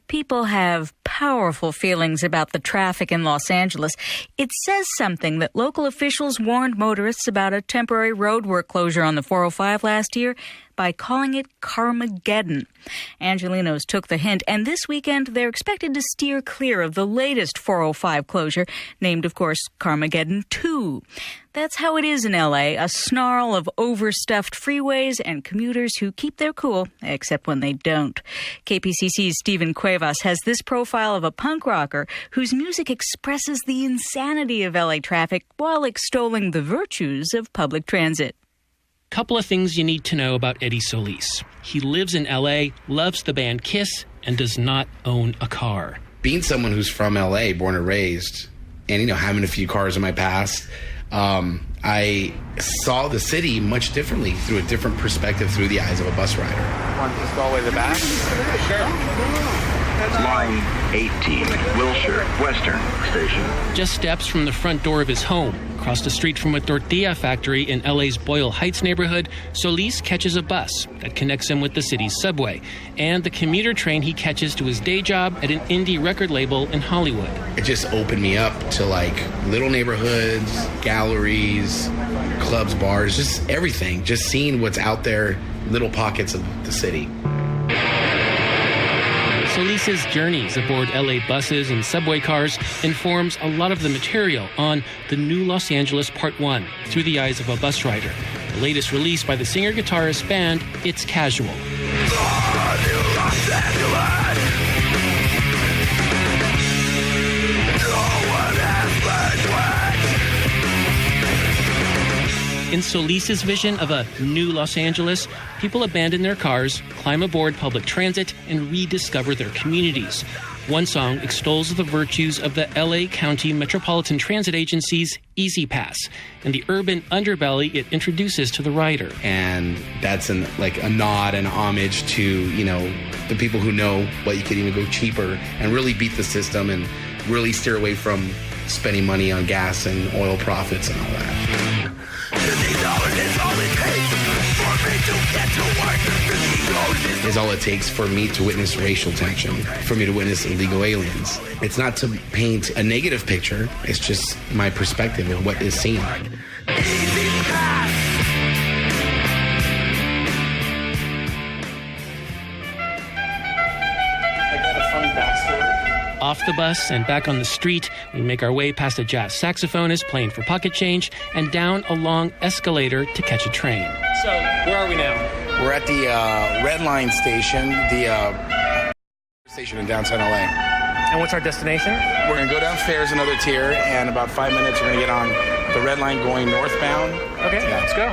People have powerful feelings about the traffic in Los Angeles. It says something that local officials warned motorists about a temporary roadwork closure on the 405 last year by calling it Carmageddon. Angelenos took the hint, and this weekend they're expected to steer clear of the latest 405 closure, named, of course, Carmageddon 2. That's how it is in L.A., a snarl of overstuffed freeways and commuters who keep their cool, except when they don't. KPCC's Stephen Cuevas has this profile of a punk rocker whose music expresses the insanity of L.A. traffic while extolling the virtues of public transit. Couple of things you need to know about Eddie Solis. He lives in L.A., loves the band Kiss, and does not own a car. Being someone who's from L.A., born and raised, and, having a few cars in my past, I saw the city much differently, through a different perspective, through the eyes of a bus rider. Want to just go all the way to the back? Sure. Line 18, Wilshire, Western Station. Just steps from the front door of his home, across the street from a tortilla factory in LA's Boyle Heights neighborhood, Solis catches a bus that connects him with the city's subway and the commuter train he catches to his day job at an indie record label in Hollywood. It just opened me up to little neighborhoods, galleries, clubs, bars, just everything. Just seeing what's out there, little pockets of the city. Solis's journeys aboard LA buses and subway cars informs a lot of the material on The New Los Angeles Part 1, Through the Eyes of a Bus Rider, the latest release by the singer-guitarist band It's Casual. In Solis's vision of a new Los Angeles, people abandon their cars, climb aboard public transit, and rediscover their communities. One song extols the virtues of the LA County Metropolitan Transit Agency's Easy Pass and the urban underbelly it introduces to the rider. And that's a nod and homage to, the people who know what you could even go cheaper and really beat the system and really steer away from spending money on gas and oil profits and all that. Is all it takes for me to witness racial tension, for me to witness illegal aliens. It's not to paint a negative picture, it's just my perspective of what is seen. Off the bus and back on the street, we make our way past a jazz saxophonist playing for pocket change and down a long escalator to catch a train. So, where are we now? We're at the Red Line station, the station in downtown LA. And what's our destination? We're going to go downstairs another tier, and about 5 minutes we're going to get on the Red Line going northbound. Okay, let's go.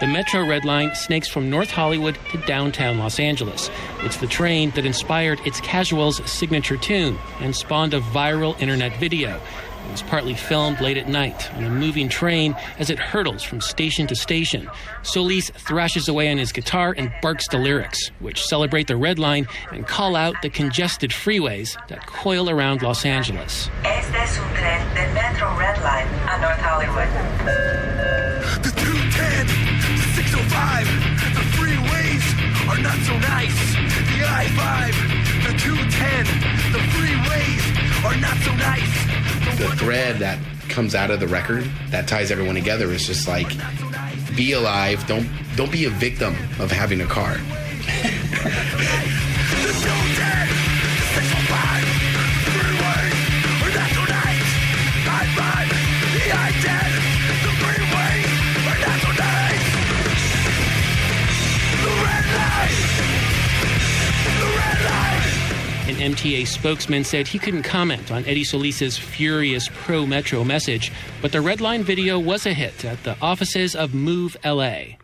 The Metro Red Line snakes from North Hollywood to downtown Los Angeles. It's the train that inspired It's Casual's signature tune and spawned a viral internet video. It was partly filmed late at night on a moving train as it hurtles from station to station. Solis thrashes away on his guitar and barks the lyrics, which celebrate the Red Line and call out the congested freeways that coil around Los Angeles. Este es un tren del Metro Red Line a North Hollywood. The 210, the 605, the freeways are not so nice. The I-5, the 210, the freeways are not so nice. The thread that comes out of the record that ties everyone together is just be alive. Don't be a victim of having a car. An MTA spokesman said he couldn't comment on Eddie Solis's furious pro-Metro message, but the Red Line video was a hit at the offices of Move LA.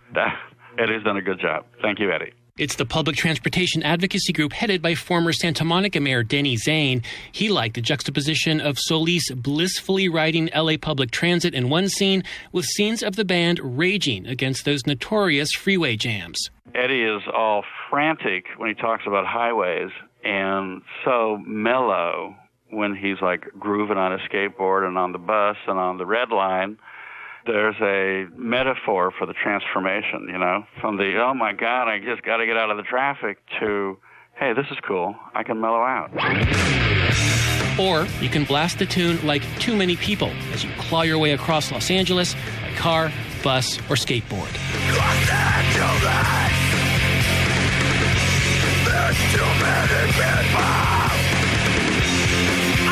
Eddie's done a good job. Thank you, Eddie. It's the public transportation advocacy group headed by former Santa Monica Mayor Denny Zane. He liked the juxtaposition of Solis blissfully riding LA public transit in one scene with scenes of the band raging against those notorious freeway jams. Eddie is all frantic when he talks about highways and so mellow when he's grooving on a skateboard and on the bus and on the Red Line. There's a metaphor for the transformation, from the, oh my God, I just got to get out of the traffic, to, hey, this is cool. I can mellow out. Or you can blast a tune like Too Many People as you claw your way across Los Angeles by car, bus, or skateboard. Los Angeles, there's too many people.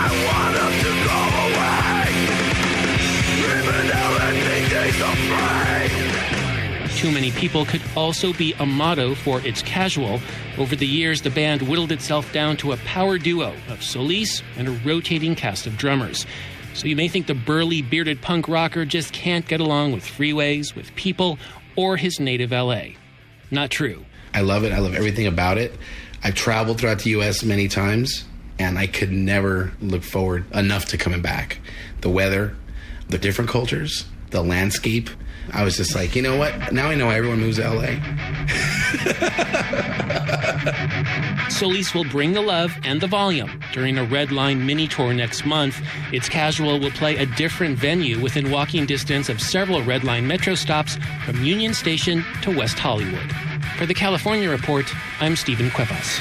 I want them to go away, even though they think they're so free. Too Many People could also be a motto for It's Casual. Over the years, the band whittled itself down to a power duo of Solis and a rotating cast of drummers. So you may think the burly, bearded punk rocker just can't get along with freeways, with people, or his native L.A. Not true. I love it. I love everything about it. I've traveled throughout the U.S. many times, and I could never look forward enough to coming back. The weather, the different cultures, the landscape. I was just like, you know what? Now I know everyone moves to L.A. Solis will bring the love and the volume during a Red Line mini tour next month. It's Casual will play a different venue within walking distance of several Red Line metro stops from Union Station to West Hollywood. For the California Report, I'm Stephen Cuevas.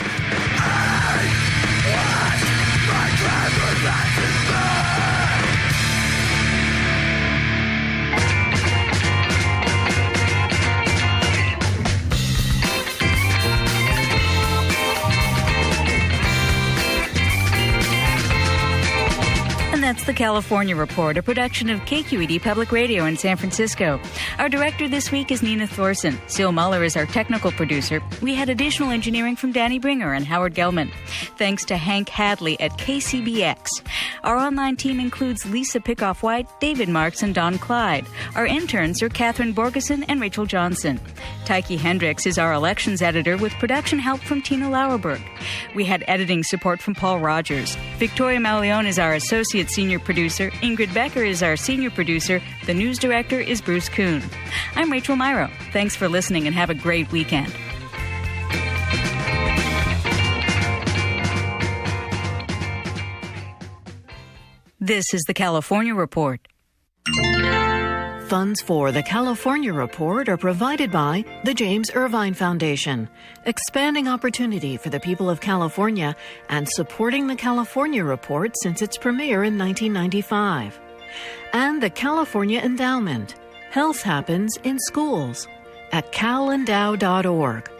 That's the California Report, a production of KQED Public Radio in San Francisco. Our director this week is Nina Thorson. Seal Muller is our technical producer. We had additional engineering from Danny Bringer and Howard Gelman. Thanks to Hank Hadley at KCBX. Our online team includes Lisa Pickoff-White, David Marks, and Don Clyde. Our interns are Catherine Borgeson and Rachel Johnson. Tyke Hendricks is our elections editor with production help from Tina Lauerberg. We had editing support from Paul Rogers. Victoria Malione is our associate senior producer. Ingrid Becker is our senior producer. The news director is Bruce Kuhn. I'm Rachel Myro. Thanks for listening and have a great weekend. This is the California Report. Funds for the California Report are provided by the James Irvine Foundation, expanding opportunity for the people of California and supporting the California Report since its premiere in 1995. And the California Endowment. Health happens in schools at calendow.org.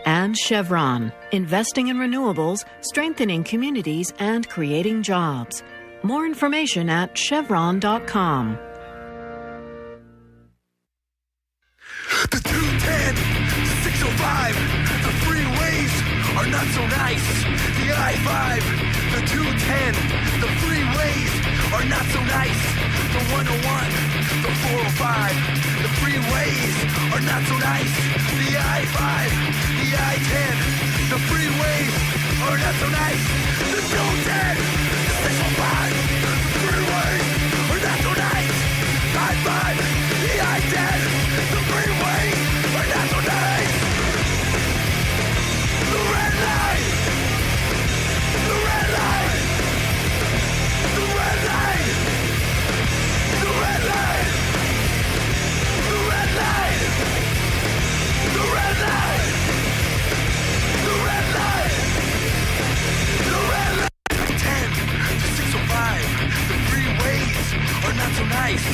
And Chevron, investing in renewables, strengthening communities, and creating jobs. More information at chevron.com. The 210, the 605, the freeways are not so nice. The I-5, the 210, the freeways are not so nice. The 101, the 405, the freeways are not so nice. The I-5, the I-10, the freeways are not so nice. The 210, the 605, the freeways are not so nice. The I-5, the I-10, the freeways are not so nice. The red line, the red line, the red line, the red line, the red line, the red line, the red line, the red line. 10 to 605, the freeways are not so nice.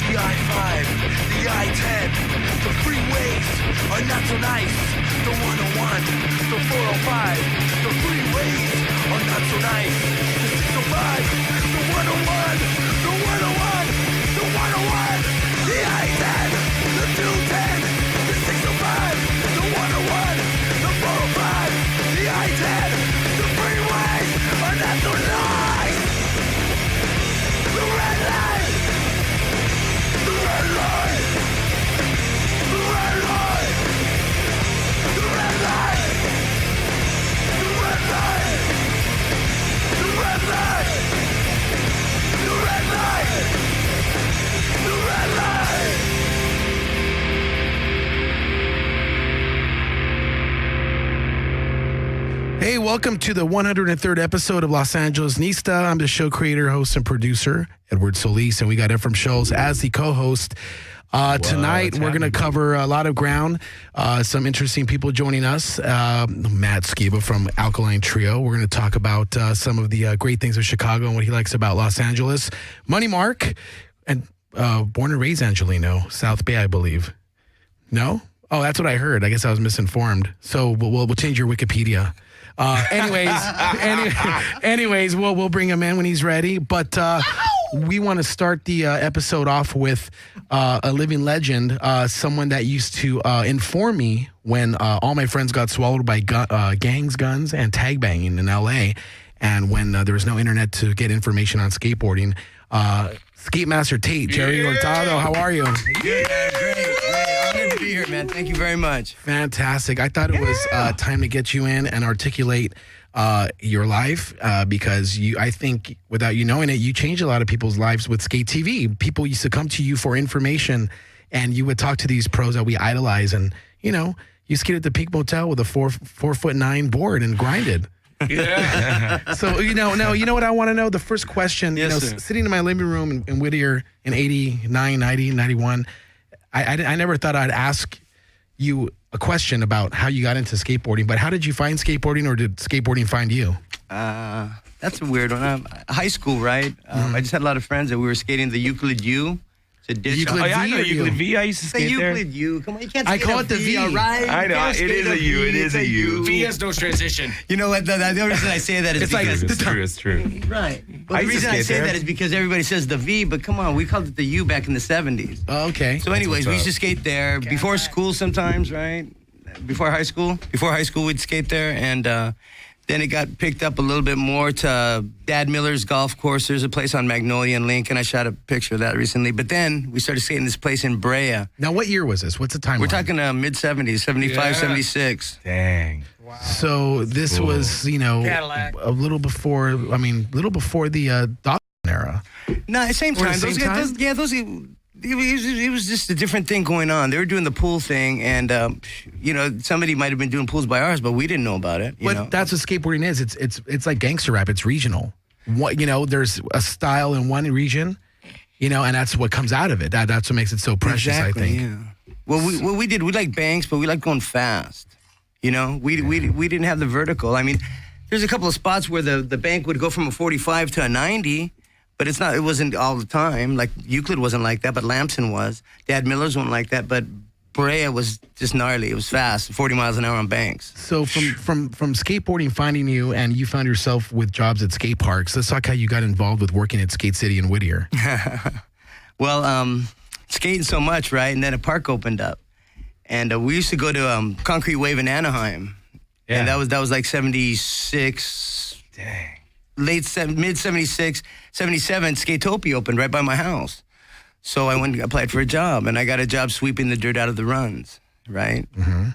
The I-5, the I-10, the freeways are not so nice. The 101, the 405, the freeways are not so nice. The 605, the 101, the 101, the 101, the I-10, the 210, the 605, the 101, the 405, the I-10, the freeways are not so nice. The red line, the red line, the red line, the red line, the red line, the red line, the red line, the red line. Hey, welcome to the 103rd episode of Los Angeles Nista. I'm the show creator, host, and producer, Edward Solis, and we got Ephraim Schultz as the co-host. Tonight, we're going to cover a lot of ground. Some interesting people joining us. Matt Skiba from Alkaline Trio. We're going to talk about some of the great things of Chicago and what he likes about Los Angeles. Money Mark, and born and raised Angelino, South Bay, I believe. No? Oh, that's what I heard. I guess I was misinformed. So we'll change your Wikipedia. Anyways, we'll bring him in when he's ready. But we want to start the episode off with a living legend, someone that used to inform me when all my friends got swallowed by gangs, guns, and tag banging in L.A., and when there was no internet to get information on skateboarding. Skate Master Tate, Jerry Hurtado, how are you? Good, man. Great. Honored to be here, man. Thank you very much. Fantastic. I thought it was time to get you in and articulate your life because I think without you knowing it, you changed a lot of people's lives with Skate TV. People used to come to you for information, and you would talk to these pros that we idolize, and you skated at the Peak Motel with a 4'9" board and grinded. Yeah. So you know what I want to know? The first question, yes, sitting in my living room in Whittier in 89, 90, 91, I never thought I'd ask you a question about how you got into skateboarding, but how did you find skateboarding, or did skateboarding find you? That's a weird one. High school, right? I just had a lot of friends that we were skating the Euclid U. I know Euclid V. I used to skate there. Euclid U. Come on, you can't I call it the V. All right? I know. It is a U. It is a U. V has no transition. You know what? The reason I say that is because... It's true. Right. Well, the reason I say that is because everybody says the V, but come on, we called it the U back in the 70s. Oh, okay. So anyways, we used to skate there before school sometimes, right? Before high school, we'd skate there, and then it got picked up a little bit more to Dad Miller's golf course. There's a place on Magnolia and Lincoln. I shot a picture of that recently. But then we started skating this place in Brea. Now, what year was this? What's the timeline? We're talking Oh, mid-70s, 75, 76. Dang. Wow. So this was, Cadillac. a little before the Dawson era. No, at the same time. It was just a different thing going on. They were doing the pool thing, and somebody might have been doing pools by ours, but we didn't know about it. But that's what skateboarding is. It's like gangster rap. It's regional. There's a style in one region, and that's what comes out of it. That's what makes it so precious. Exactly, I think. Yeah. Well, we liked banks, but we liked going fast. We didn't have the vertical. I mean, there's a couple of spots where the bank would go from a 45 to a 90. But it wasn't all the time. Like Euclid wasn't like that, but Lamson was. Dad Miller's wasn't like that, but Brea was just gnarly. It was fast, 40 miles an hour on banks. So from skateboarding finding you, and you found yourself with jobs at skate parks, let's talk how you got involved with working at Skate City in Whittier. Well, skating so much, right? And then a park opened up. And we used to go to Concrete Wave in Anaheim. Yeah. And that was like 76. Dang. Mid-76, 77, Skatopia opened right by my house. So I went and applied for a job, and I got a job sweeping the dirt out of the runs, right? Mm-hmm.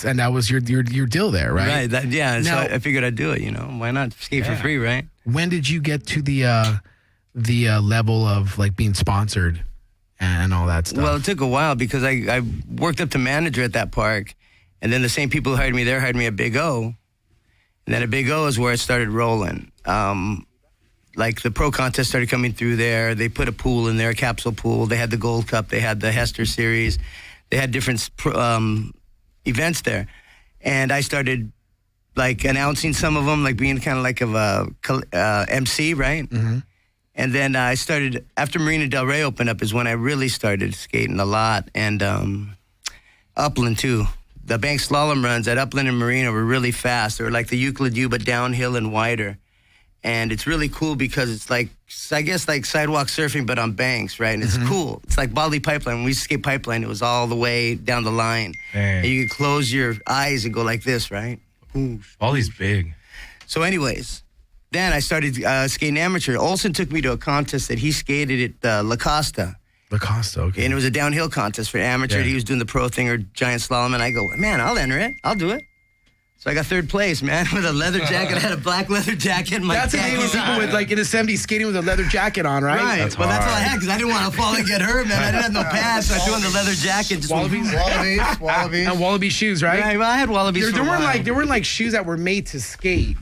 And that was your deal there, right? Right, Now, so I figured I'd do it, Why not skate for free, right? When did you get to the level of like being sponsored and all that stuff? Well, it took a while because I worked up to manager at that park, and then the same people who hired me there hired me at Big O. And then at Big O is where it started rolling. Like the pro contest started coming through there. They put a pool in there, a capsule pool. They had the Gold Cup. They had the Hester Series. They had different events there. And I started like announcing some of them, like being kind of like a MC, right? Mm-hmm. And then I started, after Marina Del Rey opened up is when I really started skating a lot. And Upland too. The bank slalom runs at Upland and Marina were really fast. They were like the Euclid U, but downhill and wider. And it's really cool because it's like, I guess like sidewalk surfing, but on banks, right? And it's cool. It's like Bali Pipeline. When we used to skate Pipeline, it was all the way down the line. And you could close your eyes and go like this, right? Bali's big. So anyways, then I started skating amateur. Olsen took me to a contest that he skated at La Costa. La Costa, okay. And it was a downhill contest for amateur. Yeah. He was doing the pro thing or giant slalom, and I go, man, I'll enter it. I'll do it. So I got third place, man, with a leather jacket. I had a black leather jacket and my That's amazing. People with, like, in the 70s skating with a leather jacket on, right? Right. That's all I had because I didn't want to fall and get hurt, man. I didn't have no pads, so I threw on the leather jacket. Just Wallabies. And Wallaby shoes, right? Right, well, I had Wallabies there weren't like shoes that were made to skate.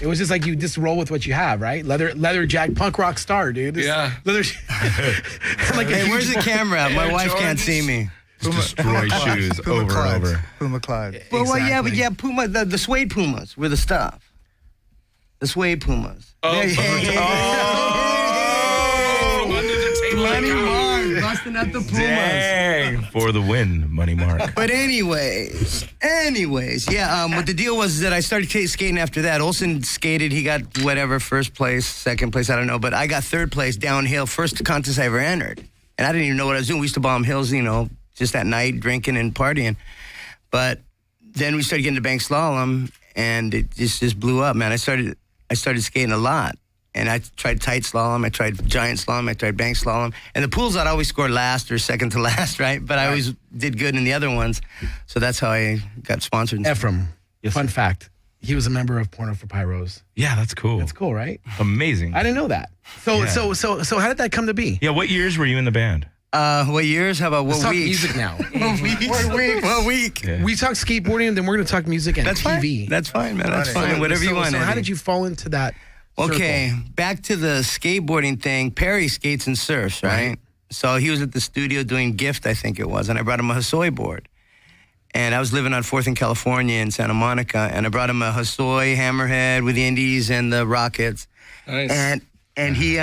It was just like you just roll with what you have, right? Leather jack, punk rock star, dude. Leather. Like, hey, where's the camera at? My wife can't see me. Destroy shoes over and over. Puma Clyde. Well, yeah, Puma, the suede Pumas were the stuff. The suede Pumas. Money Mark, busting out the Pumas. Dang, for the win, Money Mark. But anyways, yeah. What the deal was that I started skating after that. Olsen skated. He got whatever, first place, second place, I don't know. But I got third place downhill, first contest I ever entered. And I didn't even know what I was doing. We used to bomb hills, just at night, drinking and partying. But then we started getting to bank slalom, and it just blew up, man. I started skating a lot. And I tried tight slalom, I tried giant slalom, I tried bank slalom. And the pools, I'd always score last or second to last, right? But I always did good in the other ones. So that's how I got sponsored. Ephraim, fun fact, he was a member of Porno for Pyros. Yeah, that's cool. That's cool, right? Amazing. I didn't know that. So how did that come to be? Yeah, what years were you in the band? What years? How about what Let's weeks? talk music now. What week? Yeah. We talk skateboarding, and then we're going to talk music and TV. Fine. That's fine, man. That's fine. Whatever you want. So how did you fall into that? Okay, back to the skateboarding thing. Perry skates and surfs, right? So he was at the studio doing Gift, I think it was, and I brought him a Hosoi board. And I was living on 4th in California in Santa Monica, and I brought him a Hosoi Hammerhead with the Indies and the Rockets. Nice. And he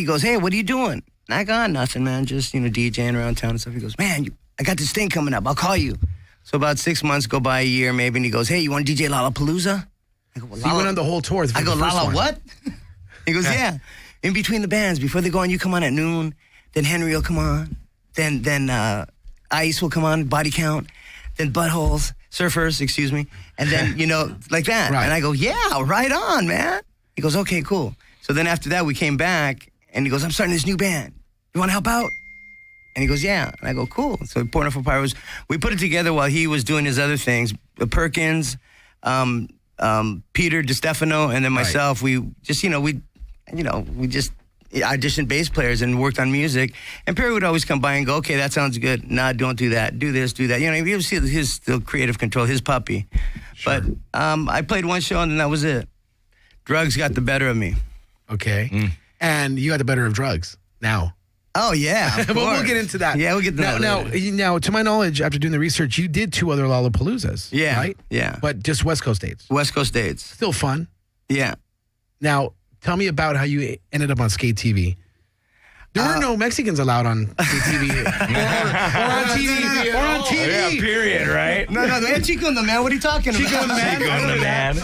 goes, hey, what are you doing? And I go, nothing, man, just, DJing around town and stuff. He goes, man, I got this thing coming up. I'll call you. So about 6 months go by, a year maybe, and he goes, hey, you want to DJ Lollapalooza? I go, well, so you went on the whole tour. I go, Lala, what? He goes, yeah. In between the bands, before they go on, you come on at noon. Then Henry will come on. Then Ice will come on, Body Count. Then Buttholes, Surfers, excuse me. And then, like that. Right. And I go, yeah, right on, man. He goes, okay, cool. So then after that, we came back, and he goes, I'm starting this new band. You want to help out? And he goes, yeah. And I go, cool. So Porno for Pyros, we put it together while he was doing his other things. Perkins, Peter DiStefano, and then myself. We just, we just auditioned bass players and worked on music. And Perry would always come by and go, okay, that sounds good. Nah, don't do that. Do this, do that. You see his still creative control, his puppy. Sure. But I played one show and then that was it. Drugs got the better of me. Okay. And you got the better of drugs now. Oh, yeah. But we'll get into that. Yeah, we'll get to that later. Now, to my knowledge, after doing the research, you did 2 other Lollapaloozas. Yeah. Right? Yeah. But just West Coast dates. West Coast dates. Still fun. Yeah. Now, tell me about how you ended up on Skate TV. There were no Mexicans allowed on Skate TV. or on TV. Or on TV. Yeah, period, right? No, man, Chico and the Man. What are you talking about? Chico and the Man.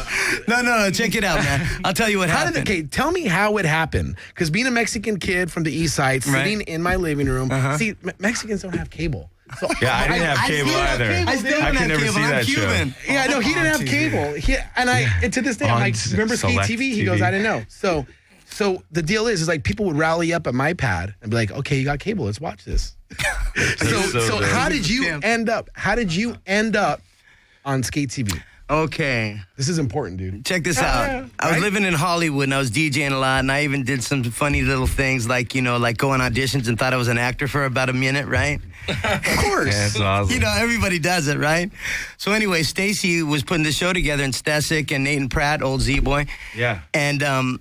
No, check it out, man. I'll tell you what happened. Tell me how it happened. Because being a Mexican kid from the East Side, sitting in my living room, see, Mexicans don't have cable. So yeah, I didn't have cable either. I could never see that show. Yeah, no, he didn't have cable. And to this day, I'm like, remember Skate TV? He goes, I didn't know. So the deal is like people would rally up at my pad and be like, okay, you got cable, let's watch this. so how did you end up? How did you end up on Skate TV? Okay. This is important, dude. Check this out. I was living in Hollywood and I was DJing a lot and I even did some funny little things like, like go on auditions and thought I was an actor for about a minute, right? Of course. Yeah, that's awesome. Everybody does it, right? So anyway, Stacy was putting the show together and Stesic and Nathan Pratt, old Z-Boy. Yeah. And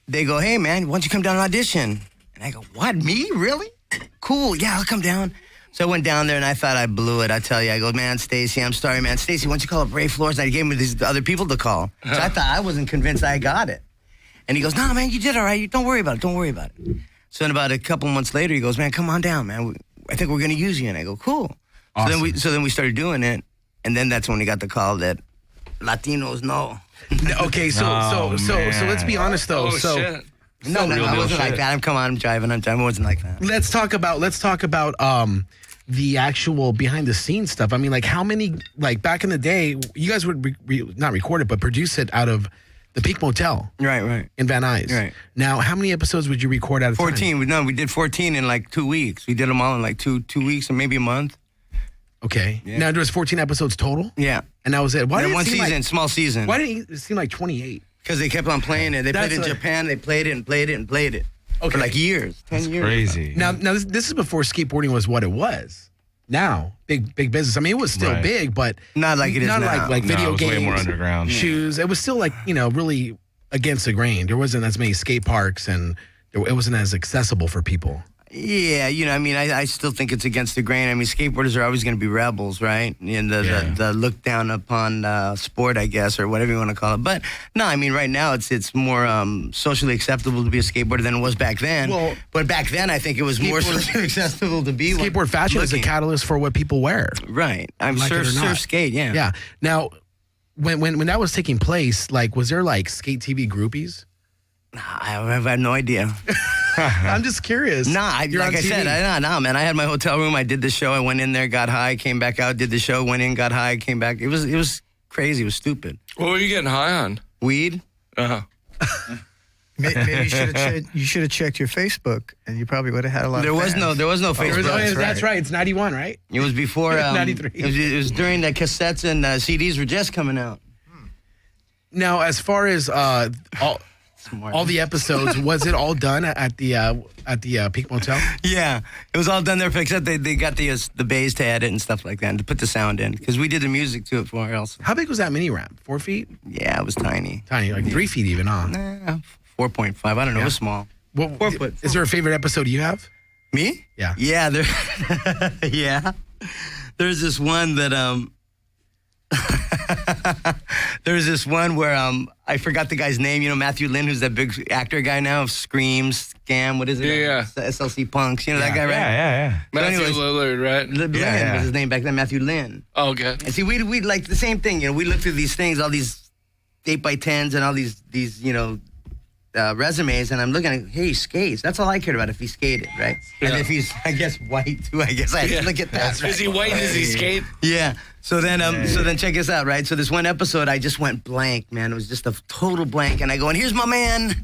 they go, hey, man, why don't you come down and audition? And I go, what, me? Really? Cool, yeah, I'll come down. So I went down there and I thought I blew it. I tell you, I go, man, Stacy, I'm sorry, man. Stacy, why don't you call up Ray Flores? And I gave him these other people to call. So I thought I wasn't convinced I got it. And he goes, no, man, you did all right. Don't worry about it. So then about a couple months later, he goes, man, come on down, man. I think we're going to use you. And I go, cool. Awesome. So then we started doing it. And then that's when we got the call that Latinos know. Okay, so let's be honest though. Shit. No, I wasn't like that. I'm driving. I wasn't like that. Let's talk about the actual behind the scenes stuff. I mean, like how many, like back in the day, you guys would not record it, but produce it out of the Peak Motel. Right. In Van Nuys. Right. Now, how many episodes would you record at a 14. time? We did 14 in like 2 weeks. We did them all in like two weeks or maybe a month. Okay. Yeah. Now, there was 14 episodes total? Yeah. And that was it. Why did one season, small season. Why did it seem like 28? Because they kept on playing it. They played it in Japan. They played it and played it and played it. Okay. For like years. 10 years. Crazy. Now this is before skateboarding was what it was. now. Big business. I mean, it was still big, but not like it is not now. like video it was games, way more underground. shoes. It was still like, really against the grain. There wasn't as many skate parks, and it wasn't as accessible for people. Yeah, I still think it's against the grain. I mean, skateboarders are always going to be rebels, right? And the look down upon sport, I guess, or whatever you want to call it. But no, I mean, right now it's more socially acceptable to be a skateboarder than it was back then. Well, but back then, I think it was more socially acceptable to be. Skateboard fashion is a catalyst for what people wear. Right. I'm like surf skate. Yeah. Yeah. Now, when that was taking place, like, was there like skate TV groupies? I have no idea. I'm just curious. Nah, like I said, man. I had my hotel room. I did the show. I went in there, got high, came back out, did the show, went in, got high, came back. It was crazy. It was stupid. What were you getting high on? Weed. Maybe you should have checked your Facebook, and you probably would have had a lot. There of was fans. no Facebook. That's right. It's 91, right? It was before 93. It was during the cassettes and CDs were just coming out. Now, as far as all the episodes, was it all done at the Peak Motel? Yeah, it was all done there, except they got the bass to edit and stuff like that, and to put the sound in, because we did the music to it for it also. How big was that mini ramp? 4 feet? Yeah, it was tiny. Tiny, like 3 feet even, huh? Nah, 4.5. I don't know. It was small. 4 foot. Is there a favorite episode you have? Me? Yeah. Yeah. Yeah. There's this one that There's this one where I forgot the guy's name. Matthew Lynn, who's that big actor guy now of Scream, Scam. What is it? Yeah. SLC Punks. That guy, right? Yeah. Matthew Lillard, right? Lynn was his name back then. Matthew Lynn. Oh, okay. And see, we like the same thing. We look through these things, all these 8x10s and all these resumes, and I'm looking at, hey, he skates. That's all I cared about, if he skated, right? Yeah. And if he's, I guess, white too. I guess I had to look at that. Is he white? Does he skate? Yeah. So then check this out, right? So this one episode, I just went blank, man. It was just a total blank, and I go, and here's my man,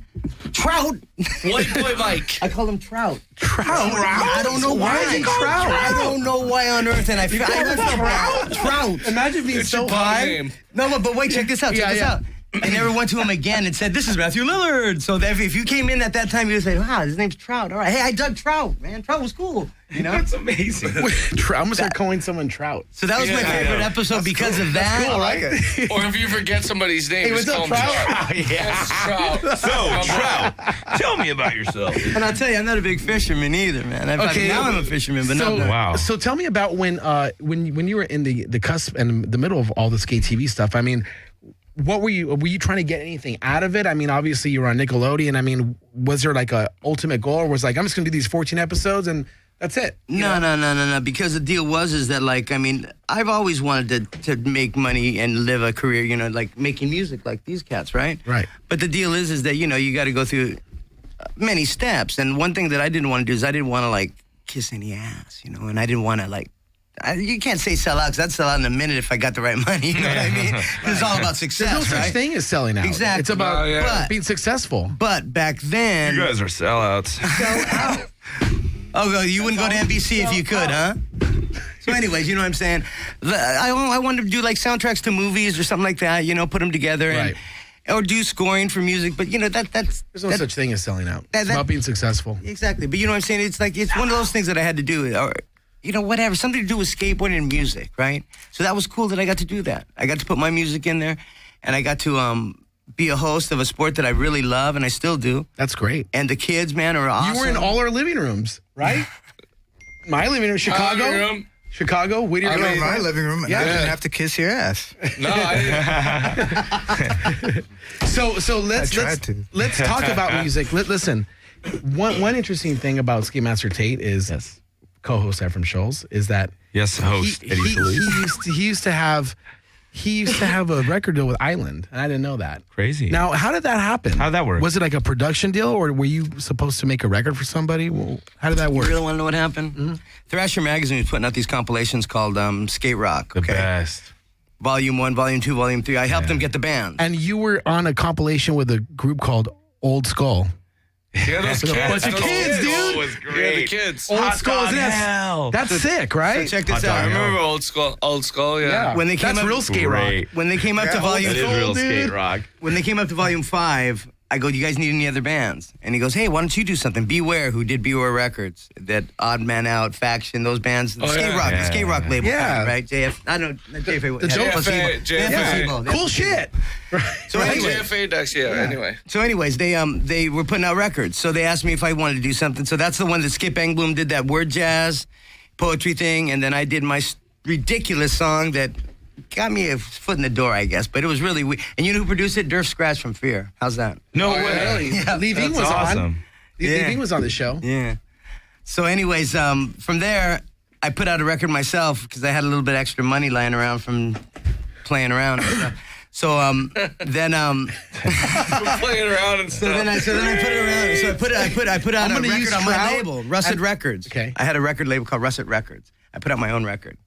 Trout. White boy Mike. I call him Trout. Trout? I don't know why. Why is he Trout? I don't know why on earth, and I felt Trout. Imagine being so high. No, but wait, check this out. Check this out. I never went to him again and said, this is Matthew Lillard. So if you came in at that time, you would say, wow, his name's Trout. All right. Hey, I dug Trout, man. Trout was cool. That's amazing. I'm going to start calling someone Trout. So that was my favorite episode because of that. That's cool. I like it. Or if you forget somebody's name, hey, what's up, Trout? Yes, Trout. So, Trout, tell me about yourself. And I'll tell you, I'm not a big fisherman either, man. Now I'm a fisherman, but so, not. Wow. So tell me about when you were in the cusp and the middle of all the skate TV stuff. I mean, what were you trying to get anything out of it? I mean, obviously you were on Nickelodeon. I mean, was there like a ultimate goal, or was like, I'm just going to do these 14 episodes and that's it? No. Because the deal is that, like, I mean, I've always wanted to make money and live a career, like making music like these cats, right? Right. But the deal is that, you got to go through many steps. And one thing that I didn't want to do is I didn't want to, like, kiss any ass, and I didn't want to, like, you can't say sell out, because I'd sell out in a minute if I got the right money. You know what I mean? It's all about success, There's no right? such thing as selling out. Exactly. It's about being successful. But back then... You guys are sellouts. Sell out. Oh, you wouldn't go to NBC if you could, huh? So anyways, you know what I'm saying? I wanted to do, like, soundtracks to movies or something like that, put them together. Right. Or do scoring for music. But, that's... There's no such thing as selling out. It's about being successful. Exactly. But you know what I'm saying? It's like, it's one of those things that I had to do. Or, whatever, something to do with skateboarding and music, right? So that was cool that I got to do that. I got to put my music in there, and I got to be a host of a sport that I really love, and I still do. That's great. And the kids, man, are awesome. You were in all our living rooms, right? My living room, Chicago. Chicago, Whittier. I was in my living room, and I didn't have to kiss your ass. No, I didn't. So let's talk about music. Listen, one interesting thing about Ski Master Tate is co-host Ephraim Scholes is that host Eddie Felice. He used to have a record deal with Island, and I didn't know that. Crazy. Now, how did that happen? How'd that work? Was it like a production deal, or were you supposed to make a record for somebody? Well, how did that work? You really want to know what happened? Mm-hmm. Thrasher Magazine was putting out these compilations called Skate Rock. The best. Volume 1, Volume 2, Volume 3. I helped them get the band. And you were on a compilation with a group called Old Skull. Yeah, those kids. A bunch of kids, dude. Oh, it was great. Yeah, the kids. Old Skull, that's sick, right? So check this out. I remember Old Skull, yeah. When they came that's up, real skate rock. When they came up to Volume 4, That is real skate rock. When they came up to Volume 5, I go, do you guys need any other bands? And he goes, hey, why don't you do something? Beware, who did Beware Records, that Odd Man Out, Faction, those bands, the skate rock label, right? JF, I don't know, JFA. The JFA. Cool shit. So anyway, JFA Ducks, anyway. So anyways, they were putting out records. So they asked me if I wanted to do something. So that's the one that Skip Engbloom did, that word jazz poetry thing. And then I did my ridiculous song that got me a foot in the door, I guess. But it was really weird. And you know who produced it? Durf Scratch from Fear. How's that? No way. Really? Yeah, Levine was on. Levine was on the show. Yeah. So anyways, from there, I put out a record myself because I had a little bit extra money lying around from playing around and stuff. So then playing around and stuff. So then I put it around. So I put out a record on my label, Russet Records. Okay. I had a record label called Russet Records. I put out my own record.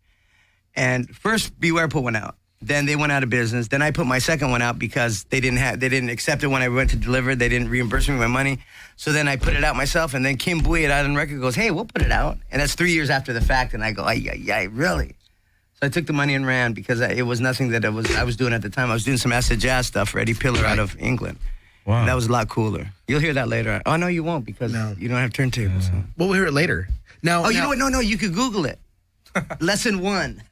And first Beware put one out. Then they went out of business. Then I put my second one out because they didn't accept it when I went to deliver. They didn't reimburse me my money. So then I put it out myself. And then Kim Bui at Island Record goes, hey, we'll put it out. And that's 3 years after the fact. And I go, ay, really? So I took the money and ran because it was nothing that I was doing at the time. I was doing some acid jazz stuff for Eddie Pillar out of England. Wow. And that was a lot cooler. You'll hear that later. Oh, no, you won't because you don't have turntables. So. We'll hear it later. Now, you know what? No, you could Google it. Lesson 1.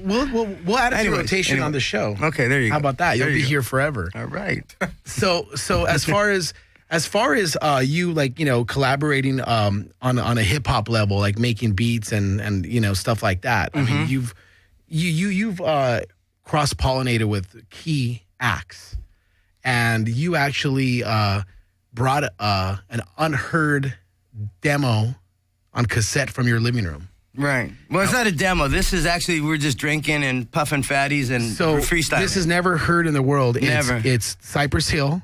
We'll add it to rotation on the show. Okay, there you go. How about that? You'll be here forever. All right. So as far as you collaborating on a hip hop level, like making beats and stuff like that. I mean, you've cross pollinated with key acts, and you actually brought an unheard demo on cassette from your living room. Right. Well, it's not a demo. This is actually, we're just drinking and puffing fatties and freestyling. This is never heard in the world. Never. It's Cypress Hill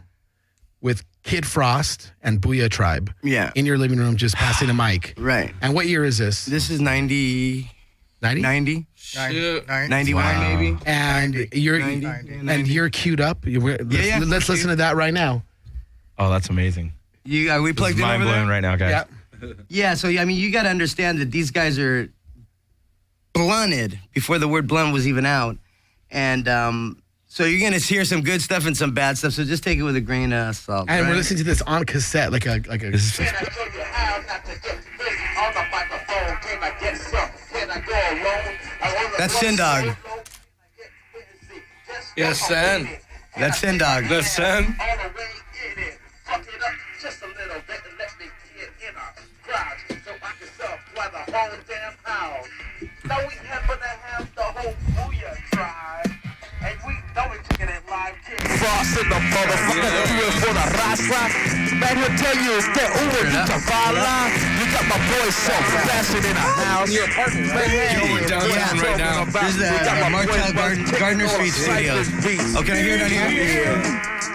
with Kid Frost and Booyah Tribe. Yeah. In your living room, just passing a mic. Right. And what year is this? This is 90. 90? 90? 91 maybe. And 90, you're 90, and 90. You're queued up. Let's listen to that right now. Oh, that's amazing. Are we plugged in over there? Mind blowing right now, guys. Yeah. Yeah, so I mean, you got to understand that these guys are blunted before the word blunt was even out, and so you're gonna hear some good stuff and some bad stuff. So just take it with a grain of salt. And we're listening to this on cassette, like a. That's Sin Dog. Yes, Sen. That's Sin Dog. That's Sen. Now we happen to have the whole Booyah tribe, and we know we're taking it live, kid. Frost in the motherfucker, do it for the raza. Man, he'll tell you it's that Uber Tavala. You got my boy so fashion in the house. Your apartment, right? Downtown right now. This is Martel Gardner Street Studios. Oh, can I hear it on here?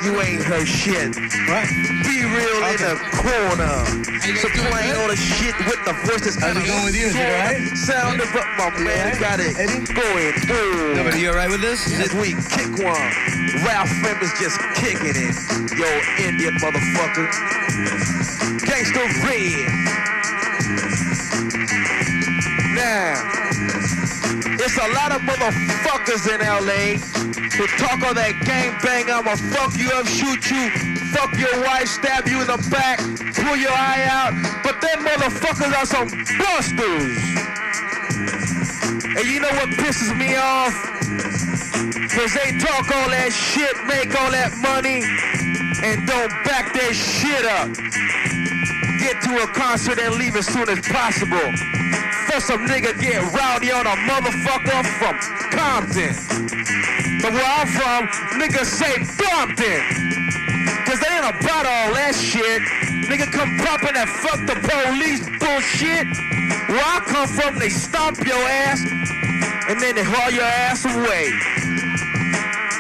You ain't heard shit. What? Be real in the corner. So playing all the shit with the voices. How's it going with you? Is it all right? Sound of my man got it going through. No, but you all right with this? This week, kick one. Ralph Members just kicking it. Yo, Indian motherfucker. Gangsta Red. Now, it's a lot of motherfuckers in LA who talk on that gangbang. I'ma fuck you up, shoot you, fuck your wife, stab you in the back, pull your eye out. But them motherfuckers are some busters. And you know what pisses me off? Cause they talk all that shit, make all that money, and don't back their shit up. Get to a concert and leave as soon as possible. For some nigga get rowdy on a motherfucker from Compton. But where I'm from, niggas say Brompton. Cause they ain't about all that shit. Nigga come poppin' that fuck the police bullshit. Where I come from, they stomp your ass and then they haul your ass away.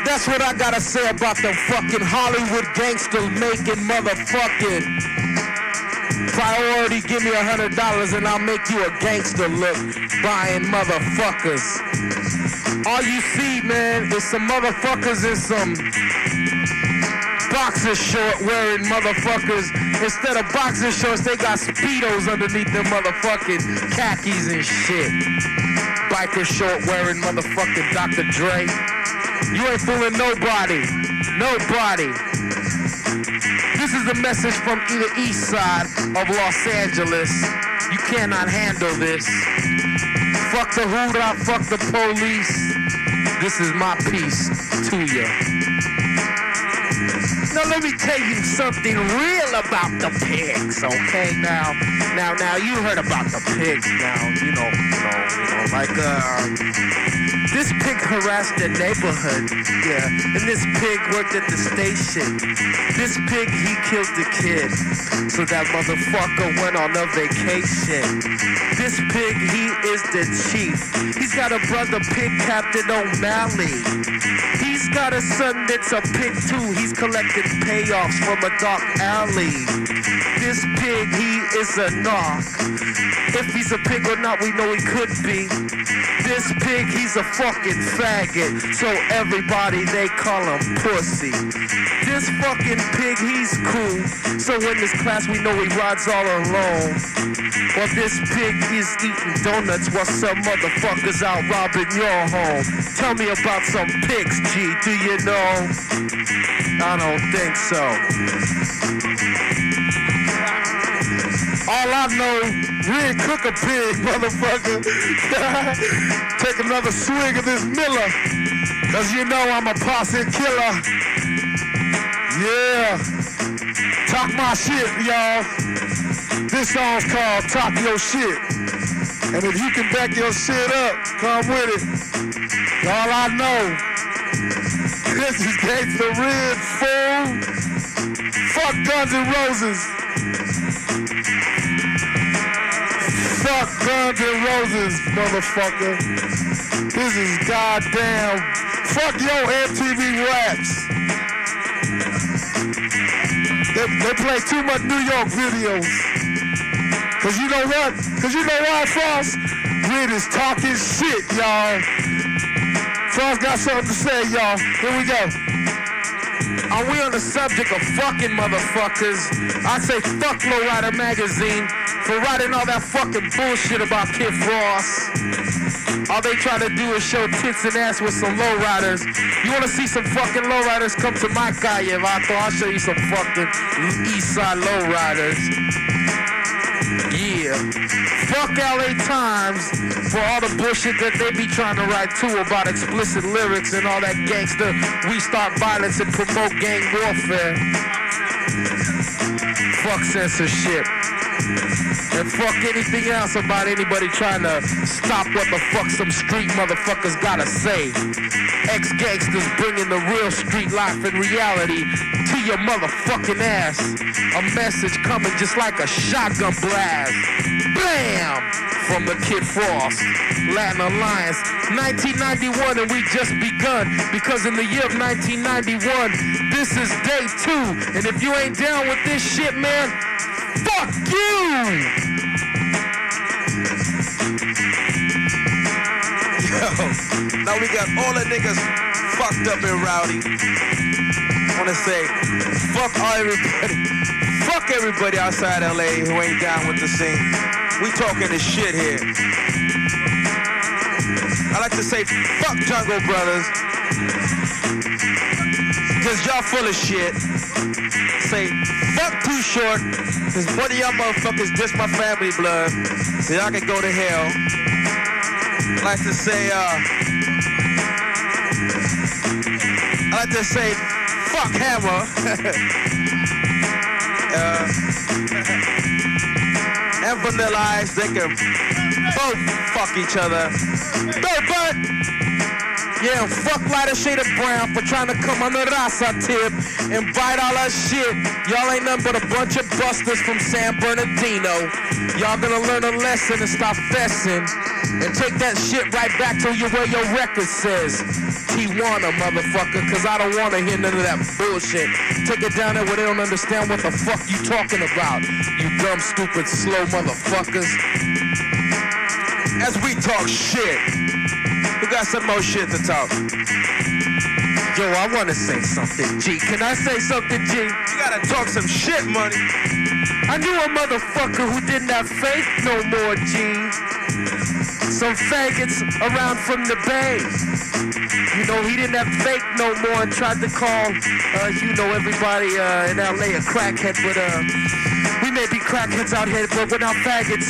That's what I gotta say about them fucking Hollywood gangsters making motherfucking priority. Give me $100 and I'll make you a gangster look, buying motherfuckers. All you see, man, is some motherfuckers in some boxer short wearing motherfuckers. Instead of boxer shorts, they got Speedos underneath them motherfucking khakis and shit. Biker short wearing motherfucking Dr. Dre. You ain't fooling nobody. Nobody. This is a message from the east side of Los Angeles. You cannot handle this. Fuck the hoorah, fuck the police. This is my piece to you. Now let me tell you something real about the pigs, okay? Now, you heard about the pigs now, you know, like, this pig harassed the neighborhood, yeah, and this pig worked at the station. This pig, he killed the kid, so that motherfucker went on a vacation. This pig, he is the chief. He's got a brother pig, Captain O'Malley. He's got a son that's a pig too. He's collecting payoffs from a dark alley. This pig, he is a narc. If he's a pig or not, we know he could be. This pig, he's a fucking faggot. So everybody, they call him pussy. This fucking pig, he's cool. So in this class, we know he rides all alone. Well, this pig is eating donuts while some motherfuckers out robbing your home. Tell me about some pigs, G. Do you know? I don't think so. All I know, we ain't cook a pig, motherfucker. Take another swig of this Miller, cause you know I'm a posse killer. Yeah. Talk my shit, y'all. This song's called Talk Your Shit. And if you can back your shit up, come with it. All I know, this is Gangsta Red, fool. Fuck Guns N' Roses. Fuck Guns N' Roses, motherfucker. This is goddamn. Fuck your MTV Raps. They play too much New York videos. Cause you know what? Cause you know why, Frost? Red is talking shit, y'all. Frost got something to say, y'all. Here we go. Are we on the subject of fucking motherfuckers? I say fuck Lowrider Magazine for writing all that fucking bullshit about Kid Frost. All they try to do is show tits and ass with some lowriders. You want to see some fucking lowriders? Come to my calle, Vato. I'll show you some fucking East Side lowriders. Yeah. Fuck LA Times for all the bullshit that they be trying to write too about explicit lyrics and all that gangster. We start violence and promote gang warfare. Fuck censorship. And fuck anything else about anybody trying to stop what the fuck some street motherfuckers gotta say. Ex-gangsters bringing the real street life and reality to your motherfucking ass. A message coming just like a shotgun blast. Bam! From the Kid Frost, Latin Alliance, 1991, and we just begun. Because in the year of 1991, this is day 2. And if you ain't down with this shit, man, fuck you! Yo, now we got all the niggas fucked up and rowdy. Wanna say, fuck everybody outside LA who ain't down with the scene. We talking this shit here. I like to say, fuck Jungle Brothers, cause y'all full of shit. Say, fuck Too Short, cause one of y'all motherfuckers diss my family blood, so y'all can go to hell. I like to say, fuck Hammer. And Vanilla Ice, they can both fuck each other. But yeah, fuck Lighter Shade of Brown for trying to come on the Rasa tip and bite all our shit. Y'all ain't nothing but a bunch of busters from San Bernardino. Y'all gonna learn a lesson and stop fessing and take that shit right back to you where your record says Tijuana, motherfucker, cause I don't wanna hear none of that bullshit. Take it down there where they don't understand what the fuck you talking about, you dumb, stupid, slow motherfuckers. As we talk shit, we got some more shit to talk. Yo, I wanna say something, G. Can I say something, G? You gotta talk some shit, money. I knew a motherfucker who didn't have faith no more, G. some faggots around from the Bay. You know, he didn't have fake no more and tried to call, everybody in L.A. a crackhead, but we may be crackheads out here, but we're not faggots.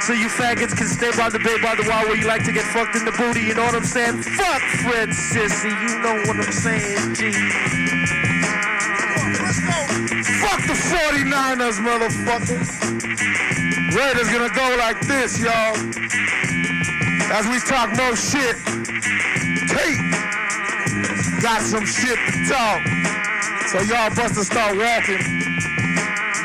So you faggots can stay by the bay, by the wall where you like to get fucked in the booty, you know what I'm saying? Fuck Fred Sissy, you know what I'm saying, G. Fuck the 49ers, motherfucker. Raiders gonna go like this, y'all. As we talk more shit, Tate got some shit to talk. So y'all bust to start walking.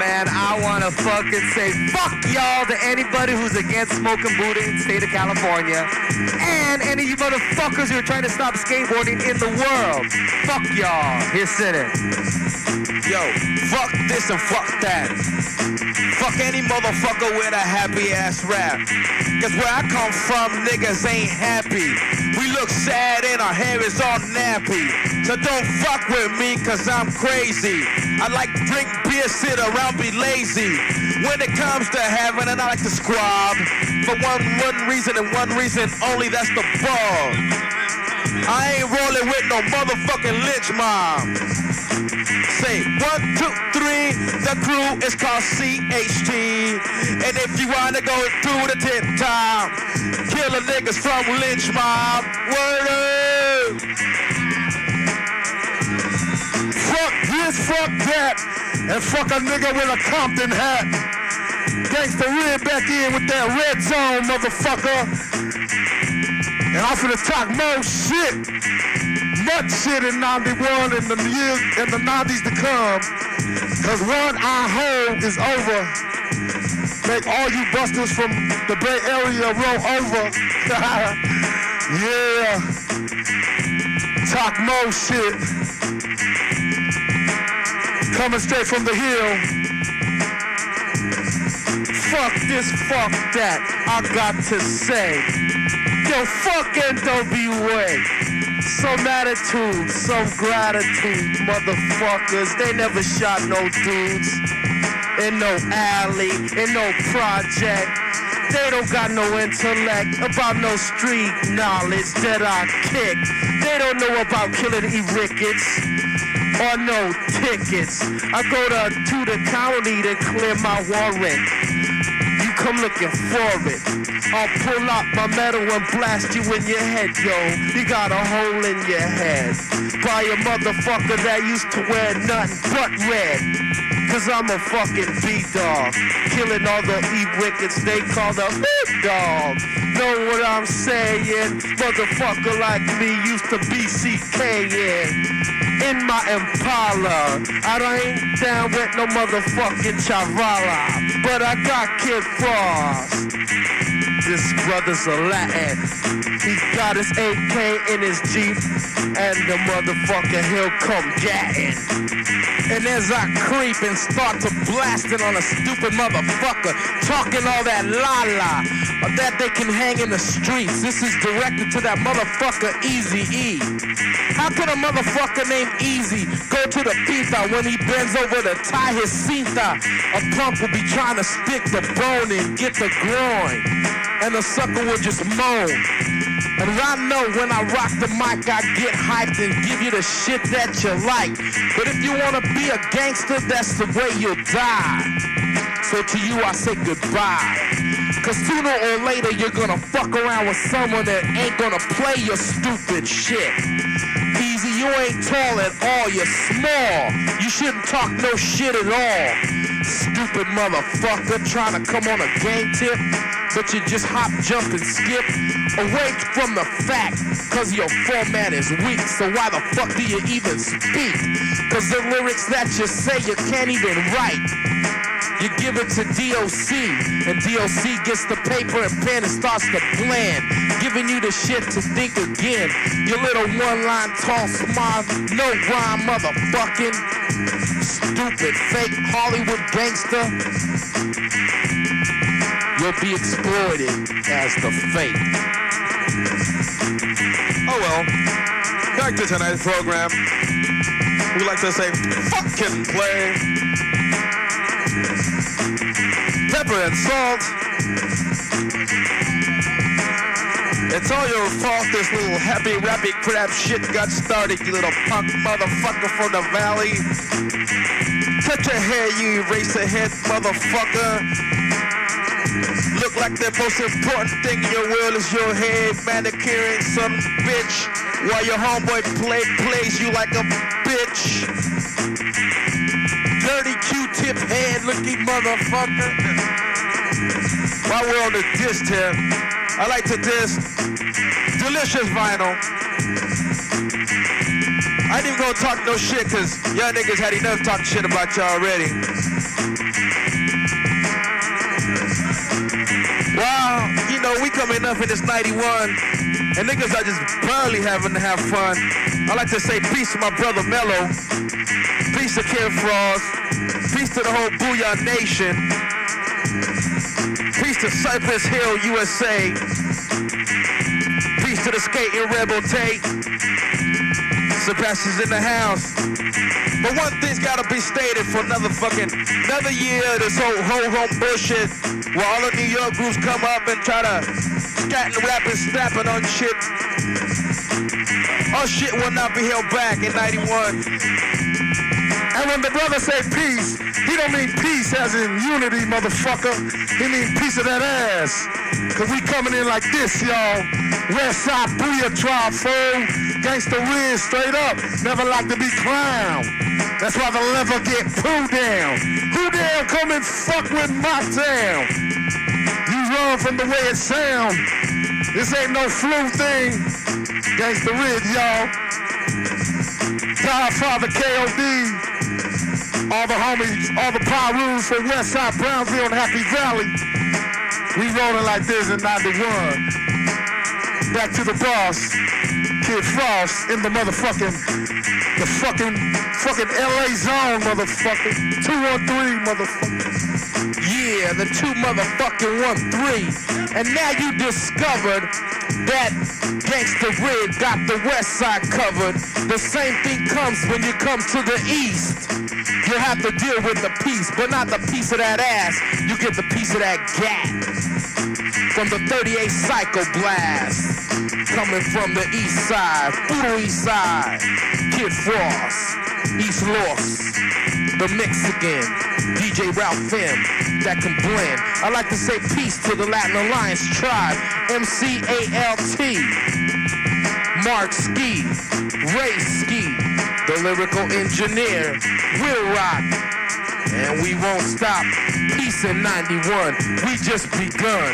Man, I want to fucking say fuck y'all to anybody who's against smoking booty in the state of California. And any of you motherfuckers who are trying to stop skateboarding in the world. Fuck y'all. Here, sit it. Yo, fuck this and fuck that. Fuck any motherfucker with a happy ass rap. Cause where I come from, niggas ain't happy. We look sad and our hair is all nappy. So don't fuck with me cause I'm crazy. I like to drink beer, sit around, be lazy. When it comes to having it, I like to squab. For one reason and one reason only, that's the ball. I ain't rolling with no motherfucking lynch mob. Say 1, 2, 3, the crew is called CHT. And if you wanna go through the tip top, killer niggas from lynch mob. Word up. Fuck this, fuck that, and fuck a nigga with a Compton hat. Gangsta red back in with that red zone, motherfucker. And I'm finna talk more shit. Much shit in 91 and the years and the 90s to come. Cause one I hold is over. Make all you busters from the Bay Area roll over. Yeah. Talk more shit. Coming straight from the hill. Fuck this, fuck that, I got to say. Yo, fuck NWA. Some attitude, some gratitude, motherfuckers. They never shot no dudes in no alley, in no project. They don't got no intellect about no street knowledge that I kick. They don't know about killing E-Rickets or no tickets. I go to the county to clear my warrant. You come looking for it. I'll pull out my metal and blast you in your head, yo. You got a hole in your head by a motherfucker that used to wear nothing but red. Cause I'm a fucking B-dog, killing all the E-Rickets they call the B-dog. Know what I'm saying? Motherfucker like me used to BCKing in my Impala. I ain't down with no motherfucking Chavala, but I got Kid Frost. This brother's a Latin. He got his AK in his Jeep, and the motherfucker, he'll come gatting. And as I creep and start to blasting on a stupid motherfucker, talking all that la-la, that they can hang in the streets. This is directed to that motherfucker Eazy-E. How can a motherfucker named Easy go to the pita when he bends over to tie his cinta? A punk will be trying to stick the bone in, get the groin, and the sucker will just moan. And I know when I rock the mic, I get hyped and give you the shit that you like. But if you wanna be a gangster, that's the way you'll die. So to you, I say goodbye. Cause sooner or later, you're gonna fuck around with someone that ain't gonna play your stupid shit. Easy, you ain't tall at all, you're small. You shouldn't talk no shit at all. Stupid motherfucker trying to come on a gang tip, but you just hop, jump, and skip away from the fact, cause your format is weak. So why the fuck do you even speak? Cause the lyrics that you say you can't even write. You give it to DOC, and DOC gets the paper and pen and starts to plan, giving you the shit to think again. Your little one-line tall, smart, no rhyme, motherfucking stupid, fake Hollywood gangster. You'll be exploited as the fate. Oh well, back to tonight's program. We like to say, fucking play. Pepper and salt. It's all your fault this little happy rappy crap shit got started, you little punk motherfucker from the valley. Cut your hair, you eraser-head motherfucker. Look like the most important thing in your world is your head manicuring some bitch, while your homeboy plays you like a bitch. Dirty Q-tip head looking motherfucker. While we're on the diss tip, I like to diss Delicious Vinyl. I ain't even gonna talk no shit, cause y'all niggas had enough talking shit about y'all already. Well, you know, we coming up in this 91, and niggas are just barely having to have fun. I like to say peace to my brother Mello, peace to Kid Frost, peace to the whole Booyah Nation, peace to Cypress Hill, USA, peace to the skating rebel Tate, Sebastian's in the house. But one thing's gotta be stated for another year, this whole home bullshit, where all the New York groups come up and try to scat and rap and snapping on shit. Our shit will not be held back in 91. And when the brother say peace, he don't mean peace as in unity, motherfucker. He mean piece of that ass. Cause we coming in like this, y'all. West Side Booyah Tribe, fool. Gangsta Riz, straight up. Never like to be clown. That's why the lever get pulled down. Who down come and fuck with my town? You run from the way it sound. This ain't no flu thing. Gangsta Riz, y'all. Godfather KOD. All the homies, all the Pyrus from Westside Brownsville and Happy Valley. We rolling like this in 91. Back to the boss, Kid Frost in the fucking LA zone, motherfucker. 213, motherfucker. Yeah, the 2 motherfucking 1-3. And now you discovered that Gangsta Red got the west side covered. The same thing comes when you come to the east. You have to deal with the piece, but not the piece of that ass. You get the piece of that gat. From the 38 Psycho Blast. Coming from the east side, Puro east side. Kid Frost, East Los, the Mexican, DJ Ralph M, that can blend. I like to say peace to the Latin Alliance tribe, MCALT, Mark Ski, Ray Ski, the lyrical engineer, Will Rock, and we won't stop. Peace in 91, we just begun.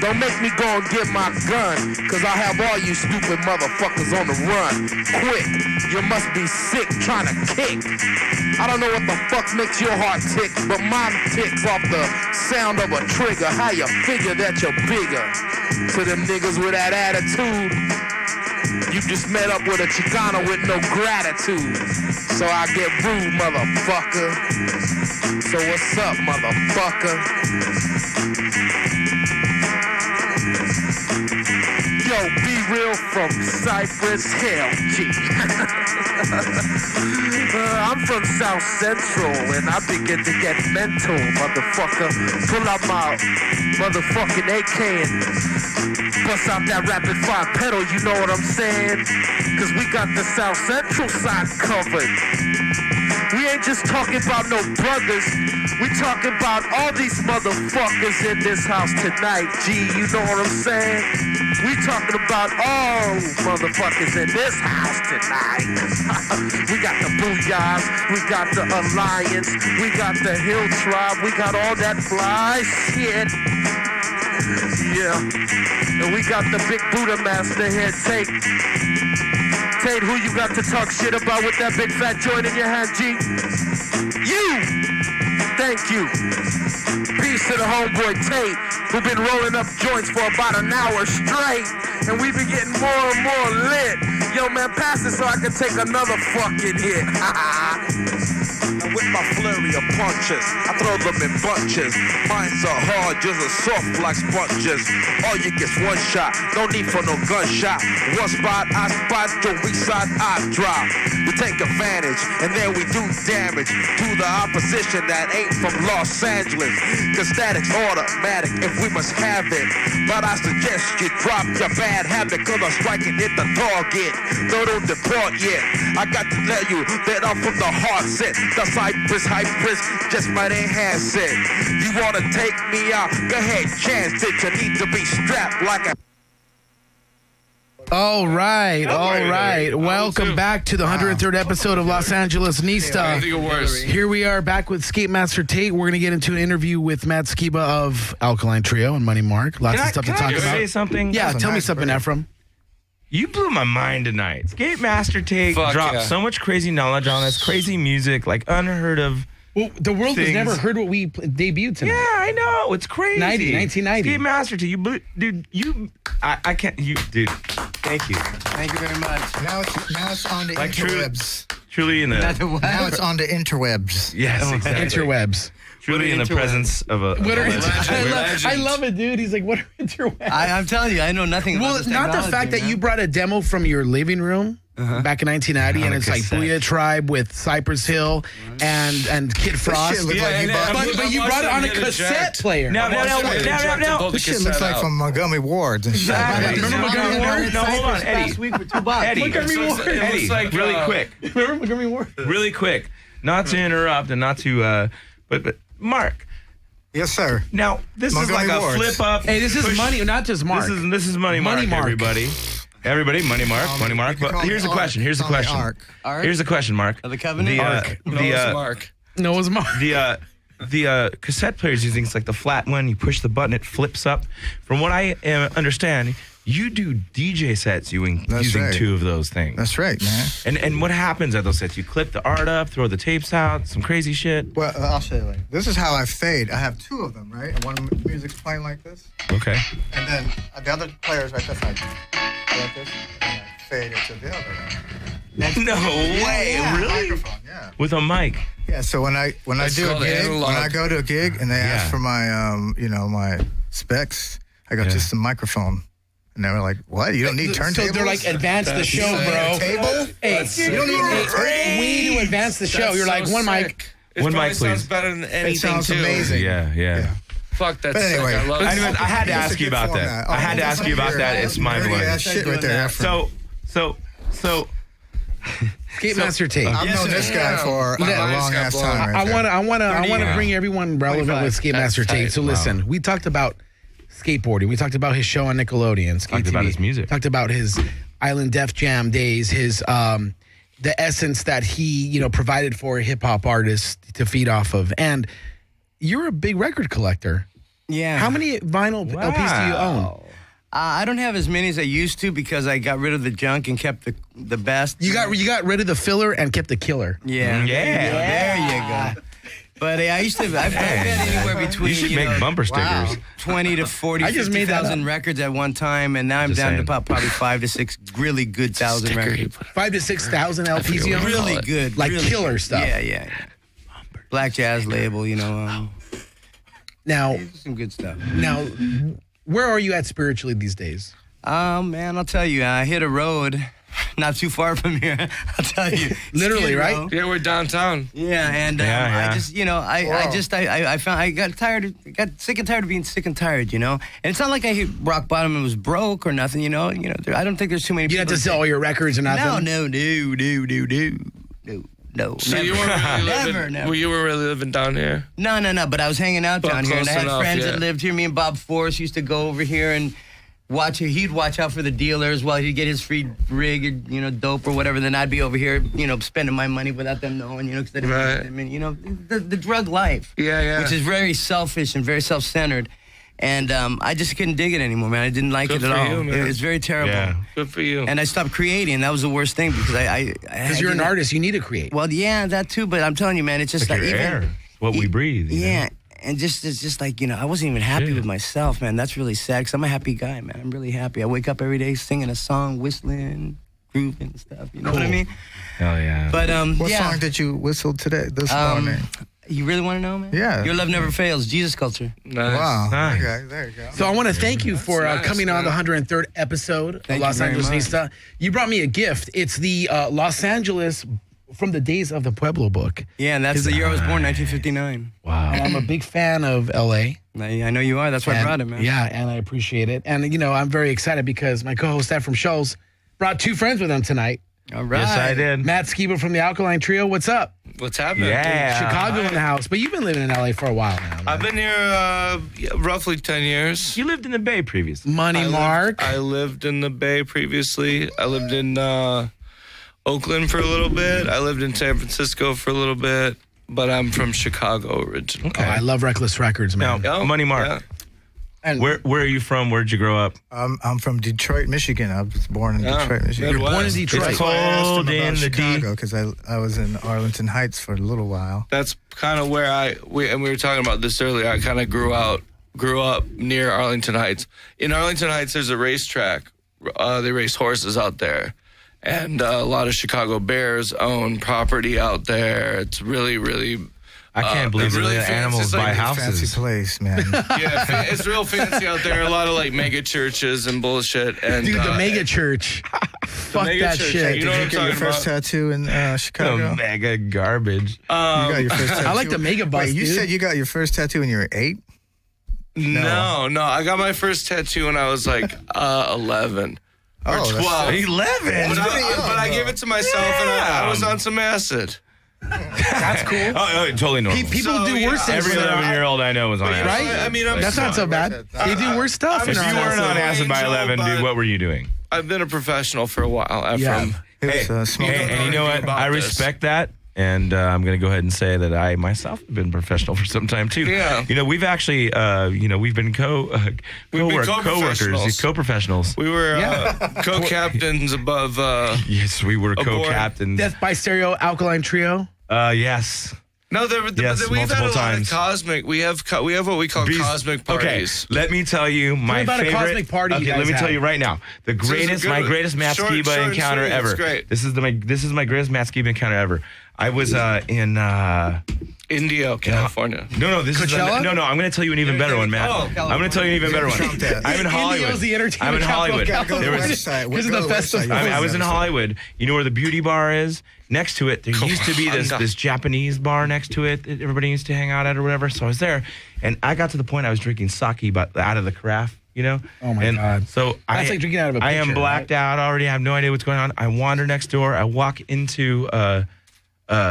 Don't make me go and get my gun, cause I'll have all you stupid motherfuckers on the run. Quick, you must be sick trying to kick. I don't know what the fuck makes your heart tick, but mine ticks off the sound of a trigger. How you figure that you're bigger? To them niggas with that attitude, you just met up with a Chicano with no gratitude. So I get rude, motherfucker. So what's up, motherfucker? Yo, be real from Cypress Hill, G. I'm from South Central, and I begin to get mental, motherfucker. Pull out my motherfucking AK and bust out that rapid fire pedal, you know what I'm saying? Cause we got the South Central side covered. We ain't just talking about no brothers. We talking about all these motherfuckers in this house tonight, G, you know what I'm saying? We talking about all motherfuckers in this house tonight. We got the Booyahs, we got the Alliance, we got the Hill Tribe, we got all that fly shit. Yeah. And we got the big Buddha master here, Tate. Tate, who you got to talk shit about with that big fat joint in your hand, G? You! Thank you. Peace to the homeboy Tate, who been rolling up joints for about an hour straight, and we been getting more and more lit. Yo, man, pass it so I can take another fucking hit. And with my flurry of punches, I throw them in bunches. Mines are hard, just as soft like sponges. All you get's one shot, no need for no gunshot. One spot, I spot, your weak side, I drop. We take advantage, and then we do damage to the opposition that ain't came from Los Angeles. The static's automatic if we must have it. But I suggest you drop your bad habit, cause I'm striking at the target. No, don't depart yet. I got to tell you that I'm from the heart set. The Cypress just might enhance it. You wanna take me out? Go ahead, chance it. You need to be strapped like a... All right. Welcome back to the 103rd episode of Los Angeles Nista. I think it worse. Here we are back with Skate Master Tate. We're going to get into an interview with Matt Skiba of Alkaline Trio and Money Mark. Lots of stuff to talk Can I about. say something? Yeah, tell me something, Ephraim. You blew my mind tonight. Skate Master Tate dropped so much crazy knowledge on us, crazy music, like unheard of. Well, the world has never heard what we debuted tonight. Yeah, I know. It's crazy. 1990. Skate Master Tate, I can't, dude. Thank you. Thank you very much. Now it's on the interwebs. Truly in the... Now it's on the interwebs. Yes, exactly. Interwebs. Truly in the presence of a... I love it, dude. He's like, what are interwebs? I'm telling you, I know nothing about this not the fact that you brought a demo from your living room back in 1990, and it's like Booyah Tribe with Cypress Hill and Kid Frost. But you brought it on a cassette player. Now. This shit looks like from Montgomery Ward. Remember Montgomery Ward? No, hold on, Eddie. Last week for $2. Eddie, really quick. Remember Montgomery Ward? Really quick. Not to interrupt and not to, but Mark. Yes, sir. Now, this Montgomery is like Ward. a flip up. Hey, this is money, not just Mark. This is Money Mark, everybody. Everybody, Money Mark. But here's the question. Here's the question, Mark. The Covenant? Noah's Mark. The cassette player's using, it's like the flat one. You push the button, it flips up. From what I understand, you do DJ sets using two of those things. That's right, man. And what happens at those sets? You clip the art up, throw the tapes out, some crazy shit. Well, I'll show you. This is how I fade. I have two of them, right? And one music's playing like this. Okay. And then the other player's right this side. Like this. And I fade it to the other. No way, really? Microphone, yeah. With a mic. Yeah. So when I do a gig, when I go to a gig and they ask for my my specs, I go just the microphone. And they were like, "What? You don't need turntables?" So they're like, "Advance the show, bro." Table? Hey, you don't need we need to advance the show. You're like, one mic. One mic, please. Sounds better than anything. It sounds amazing. Yeah. Fuck that. But anyway, I love it. Anyways, I had to ask you about that. It's mind-blowing. Shit right there. So. Skate Master Tate. I've known this guy for a long ass time. I want to bring everyone relevant with Skate Master Tate. So listen, we talked about skateboarding. We talked about his show on Nickelodeon. Talked about his music. Talked about his Island Def Jam days. His the essence that he provided for hip hop artists to feed off of. And you're a big record collector. Yeah. How many vinyl LPs do you own? I don't have as many as I used to because I got rid of the junk and kept the best. You got rid of the filler and kept the killer. Yeah. There you go. But I've been anywhere between. You should make bumper stickers. 20 to 40, 50,000 records at one time, and now I'm down to probably 5 to 6 really good thousand records. 5 to 6,000 LPs, you own? Really good, like killer stuff. Yeah. Black Jazz label, Now, some good stuff. Now, where are you at spiritually these days? Man, I'll tell you, I hit a road not too far from here. I'll tell you, literally, Skidrow. right? Yeah, we're downtown. Yeah, and I just, I found I got sick and tired of being sick and tired, And it's not like I hit rock bottom and was broke or nothing, I don't think there's too many. You people have to sell all your records or nothing. No. So never. you weren't really never. Well, you were really living down here. No. But I was hanging out down here, and I had enough, friends that lived here. Me and Bob Forrest used to go over here and watch it. He'd watch out for the dealers while he'd get his free rig, dope or whatever. Then I'd be over here, spending my money without them knowing, because they didn't. The drug life. Yeah. Which is very selfish and very self-centered. And I just couldn't dig it anymore, man. I didn't like it at all. It was very terrible. Yeah. Good for you. And I stopped creating. That was the worst thing because because you're an artist, you need to create. Well, yeah, that too. But I'm telling you, man, it's just like your air, what we breathe. Yeah. And it's just like, I wasn't even happy with myself, man. That's really sad because I'm a happy guy, man. I'm really happy. I wake up every day singing a song, whistling, grooving and stuff. You know what I mean? Hell yeah. But what song did you whistle today? This morning. You really want to know, man? Yeah. Your Love Never Fails, Jesus Culture. Nice. Wow. Nice. Okay, there you go. So I want to thank you for coming on the 103rd episode of Los Angeles Nista. You brought me a gift. It's the Los Angeles from the days of the Pueblo book. Yeah, and that's the year I was born, 1959. Wow. And I'm a big fan of L.A. I know you are. That's why I brought it, man. Yeah, and I appreciate it. And, I'm very excited because my co-host, Ed from Shoals, brought 2 friends with him tonight. All right. Yes, I did. Matt Skidrow from the Alkaline Trio. What's up? What's happening? Yeah. Chicago in the house. But you've been living in L.A. for a while now, man. I've been here roughly 10 years. You lived in the Bay previously. Mark. I lived in the Bay previously. I lived in Oakland for a little bit. I lived in San Francisco for a little bit. But I'm from Chicago originally. Okay. I love Reckless Records, man. Now, Money Mark. Yeah. And where are you from? Where'd you grow up? I'm from Detroit, Michigan. I was born in Detroit, Michigan. You're born in Detroit. It's cold in the Chicago because I was in Arlington Heights for a little while. That's kind of where we were talking about this earlier. I kind of grew up near Arlington Heights. In Arlington Heights, there's a racetrack. They race horses out there. And a lot of Chicago Bears own property out there. It's really, really... I can't believe really the animals buy houses. Fancy place, man. Yeah, it's real fancy out there. A lot of like mega churches and bullshit. And dude, the mega church. Fuck mega that church, shit. you know what I'm Did you get your talking first about? tattoo in Chicago? Oh, mega garbage. You got your first tattoo. I like the mega bus. Wait, you dude. said you got your first tattoo when you were 8? No. I got my first tattoo when I was like 11 or 12. 11? But I gave it to myself and I was on some acid. That's cool. Oh, totally normal. People do worse things. Every 11-year-old I know was on acid. Right? I mean, that's not so bad. They do worse stuff. If you weren't on acid by 11, dude, what were you doing? I've been a professional for a while. Yeah. And you know what? I respect that. And I'm going to go ahead and say that I myself have been professional for some time too. Yeah. We've actually, we've been co-workers, co-professionals. We were co-captains above. Yes, we were co-captains. Death by Stereo Alkaline Trio. Yes. No, yes, we've had a lot times. of cosmic. We have what we call cosmic parties. Okay, let me tell you my about favorite. a cosmic party you okay, guys let me had? tell you right now. My greatest Matt Skiba encounter ever. This is my greatest Matt Skiba encounter ever. I was in Indio, California. No, this Coachella? is no. I'm going to tell you an even better one, Matt. I'm going to tell you an even better one. I'm in Hollywood. Indio's the entertainment I'm in Hollywood. capital of There was website. Because of the festival. I was in Hollywood. You know where the beauty bar is? Next to it, there used to be this Japanese bar next to it that everybody used to hang out at or whatever. So I was there, and I got to the point I was drinking sake but out of the carafe, Oh my God. So That's like drinking out of a I am pitcher, blacked out already. I have no idea what's going on. I wander next door. I walk into a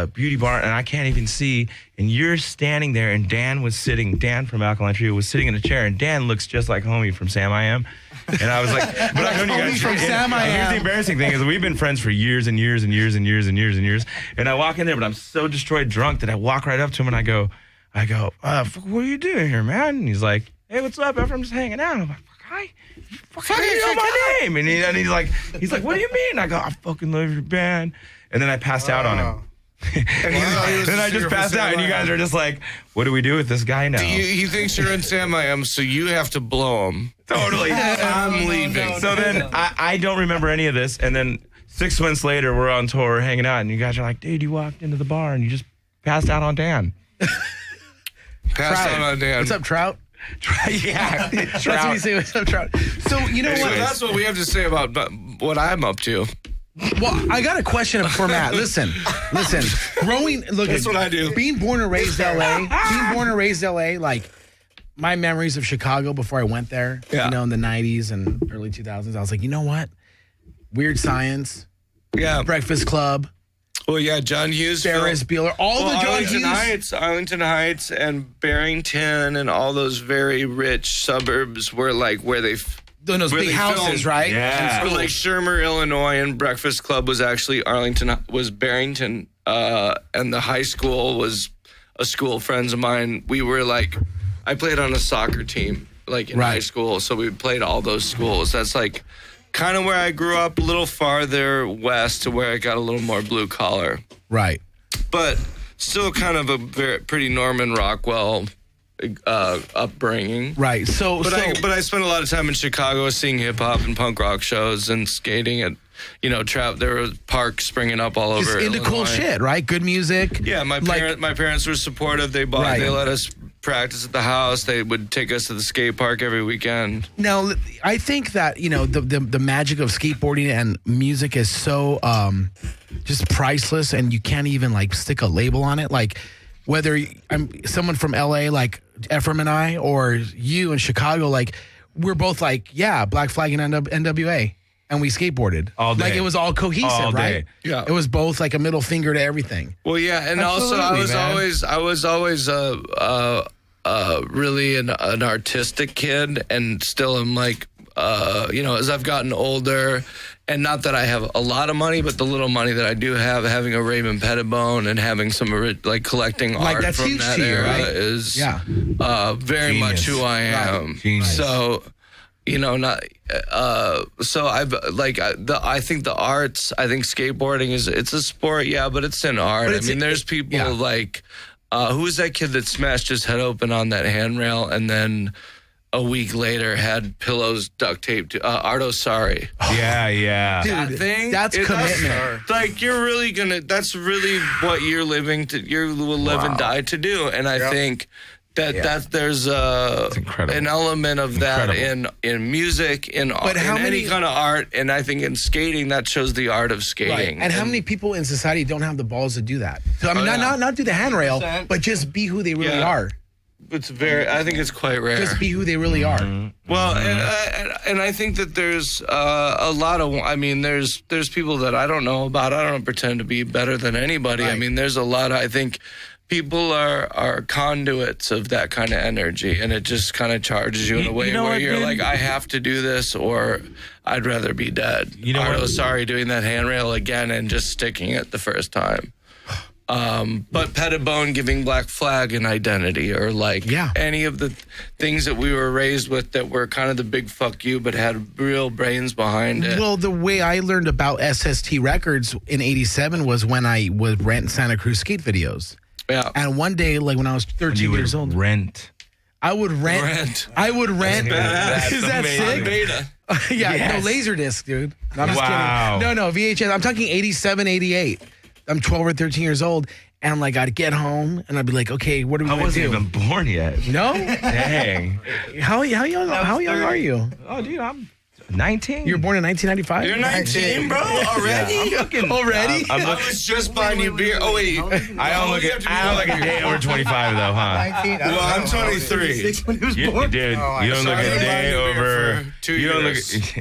beauty bar, and I can't even see. And you're standing there, and Dan from Alkaline Trio was sitting in a chair, and Dan looks just like homie from Sam I Am. And I was like, but I've known you guys from Sam I Here's Am. the embarrassing thing is we've been friends for years and years and years and years and years and years. And I walk in there, but I'm so destroyed drunk that I walk right up to him and I go, what are you doing here, man? And he's like, hey, what's up? I'm just hanging out. I'm like, hi. Fuck, you know my name. And he's like, what do you mean? I go, I fucking love your band. And then I passed out on him. And then I just passed out, and you guys are just like, what do we do with this guy now? He thinks you're in Sam I Am, so you have to blow him. Totally. I'm leaving. So then I don't remember any of this, and then 6 months later, we're on tour hanging out, and you guys are like, dude, you walked into the bar, and you just passed out on Dan. Passed out on Dan. What's up, Trout? Yeah. That's what we say. What's up, Trout? So, you know what? That's what we have to say about what I'm up to. Well, I got a question for Matt. Listen. That's what I do. Being born and raised LA, like my memories of Chicago before I went there, in the 90s and early 2000s, I was like, you know what? Weird Science, Breakfast Club. Well, yeah, John Hughes, Ferris Bueller, the John Hughes. Arlington Heights and Barrington and all those very rich suburbs were like where they those big houses, filmed, right? Yeah. So like Shermer, Illinois, and Breakfast Club was actually Barrington, and the high school was a school of friends of mine. We were like, I played on a soccer team like in high school, so we played all those schools. That's like kind of where I grew up, a little farther west to where I got a little more blue collar. Right. But still kind of a pretty Norman Rockwell upbringing. Right. But I spent a lot of time in Chicago seeing hip hop and punk rock shows and skating at, there were parks springing up all over into Illinois. cool shit, right? Good music. Yeah, my parents were supportive. They let us practice at the house. They would take us to the skate park every weekend. Now, I think that, the magic of skateboarding and music is so just priceless, and you can't even like stick a label on it. Like whether I'm someone from LA like Ephraim and I, or you in Chicago, like we're both like, yeah, Black Flag and NWA. And we skateboarded all day. Like it was all cohesive, all right? Yeah, it was both like a middle finger to everything. Well, yeah, and Absolutely, I was always really an artistic kid, and still am like, as I've gotten older, and not that I have a lot of money, but the little money that I do have, having a Raymond Pettibone and having some like collecting like art that's from huge that to you, era right? is very Genius. much who I am. Right. So. So I think the arts, I think skateboarding it's a sport, yeah, but it's an art. I mean, there's people like, who was that kid that smashed his head open on that handrail and then a week later had pillows duct taped to, Ardo Sari. Yeah. Dude, that thing, that's commitment. Like you're really that's really what you're living to, you will live and die to do. And I think that there's an element of that in music, in any kind of art, and I think in skating that shows the art of skating. Right. And how many people in society don't have the balls to do that? So I mean, not do the handrail, but just be who they really are. It's I think it's quite rare. Just be who they really are. Well, and I think that there's a lot of, there's people that I don't know about. I don't pretend to be better than anybody. Right. I mean, there's a lot of, I think, people are conduits of that kind of energy, and it just kind of charges you in a way where you're like, I have to do this, or I'd rather be dead. Ardo Sari doing that handrail again and just sticking it the first time. But Pettibone giving Black Flag an identity, or like any of the things that we were raised with that were kind of the big fuck you, but had real brains behind it. Well, the way I learned about SST Records in '87 was when I would rent Santa Cruz skate videos. Yeah. And one day, like when I was 13 years old, I would rent. I would rent. Is that sick? Beta. Yeah, Yes. no, Laserdisc, dude. No, I'm just Wow. kidding. No, VHS. I'm talking 87, 88. I'm 12 or 13 years old, and I'm like, I'd get home, and I'd be like, okay, what are we I going to do? wasn't even born yet. No? Dang. How young are you? Oh, dude, I'm 19. You were born in 1995? You're 19, bro, already? Yeah, I'm looking. Already? I was just buying you beer. Oh, wait. I don't look a day over 25, though, huh? 19. Well, I'm 23. When he was born. Dude, you don't look a day over. 2 You don't look. years.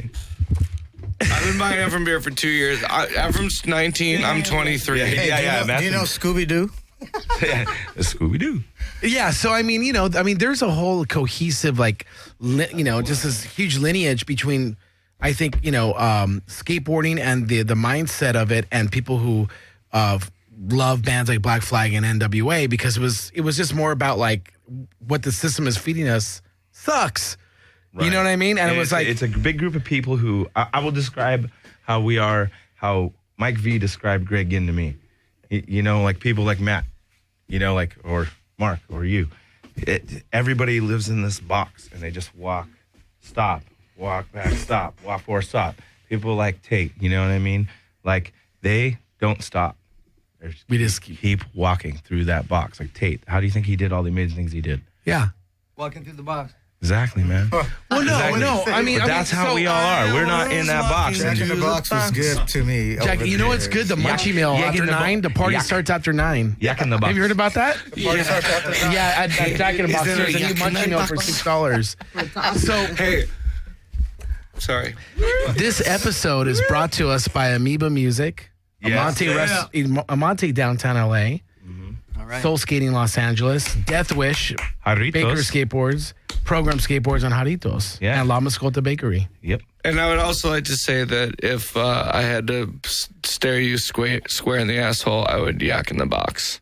I've been buying Ephraim beer for 2 years. Ephraim's 19. I'm 23. Do you know Scooby-Doo? Scooby Doo. Yeah, so there's a whole cohesive, just this huge lineage between, I think, skateboarding and the mindset of it, and people who love bands like Black Flag and NWA, because it was just more about like what the system is feeding us sucks. Right. You know what I mean? And it was it's a big group of people who I will describe how we are, how Mike V described Greg Ginn to me. Like people like Matt, or Mark or you. Everybody lives in this box, and they just walk, stop, walk back, stop, walk forward, stop. People like Tate, you know what I mean? Like they don't stop. We just keep walking through that box. Like Tate, how do you think he did all the amazing things he did? Yeah. Walking through the box. Exactly, man. Well, no. That's how we all are. We're not in that box. Jack in the Box was good to me. Jack, you know what's good? The Munchie Meal after 9. The party starts after 9. Yak in the Box. Have you heard about that? The party starts after 9. Yeah, at Jack in the Box. There's a new Munchie Meal for $6. So, hey, sorry. This episode is brought to us by Amoeba Music, Amante Downtown LA, Soul Skating Los Angeles, Death Wish, Jarritos. Baker Skateboards, Program Skateboards on Jarritos, and La Mascota Bakery. Yep. And I would also like to say that if I had to stare you square in the asshole, I would yak in the box.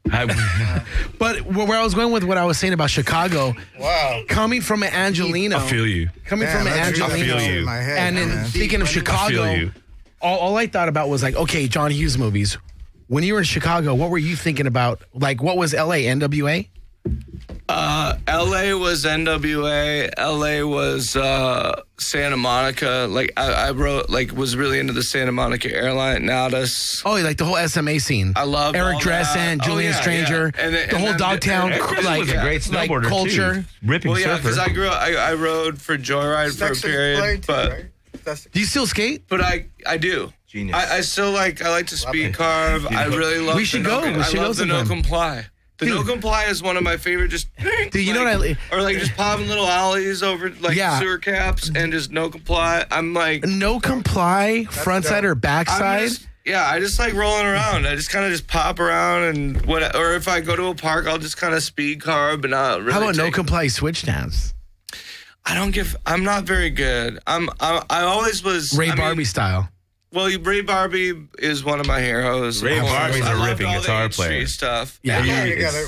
But where I was going with what I was saying about Chicago, coming from an Angelino. I feel you. Coming from an Angelino. I feel you. And then speaking of Chicago, all I thought about was like, okay, John Hughes movies. When you were in Chicago, what were you thinking about? Like, what was LA, NWA? LA was NWA. LA was Santa Monica. Like I wrote, like was really into the Santa Monica airline. Nadas. Oh, like the whole SMA scene. I love Eric Dressen, Julian Stranger, the whole Dogtown like was a great snowboarder like culture. Too. Ripping surfer. Because I grew up. I rode for Joyride for a period, but do you still skate? But I do. Genius. I still like. I like to speed carve. I really love. We should go. We should go the no sometime. comply. The no comply is one of my favorite. Just dude, you know what or like just popping little ollies over like sewer caps and just no comply. I'm like no comply, front side or back side. I just like rolling around. I just kind of just pop around and what. Or if I go to a park, I'll just kind of speed carve and not really. How about no comply switch dance? I'm not very good. I always was Ray Barbie style. Well, Ray Barbie is one of my heroes. Ray Barbie's a ripping guitar player. Stuff. Yeah,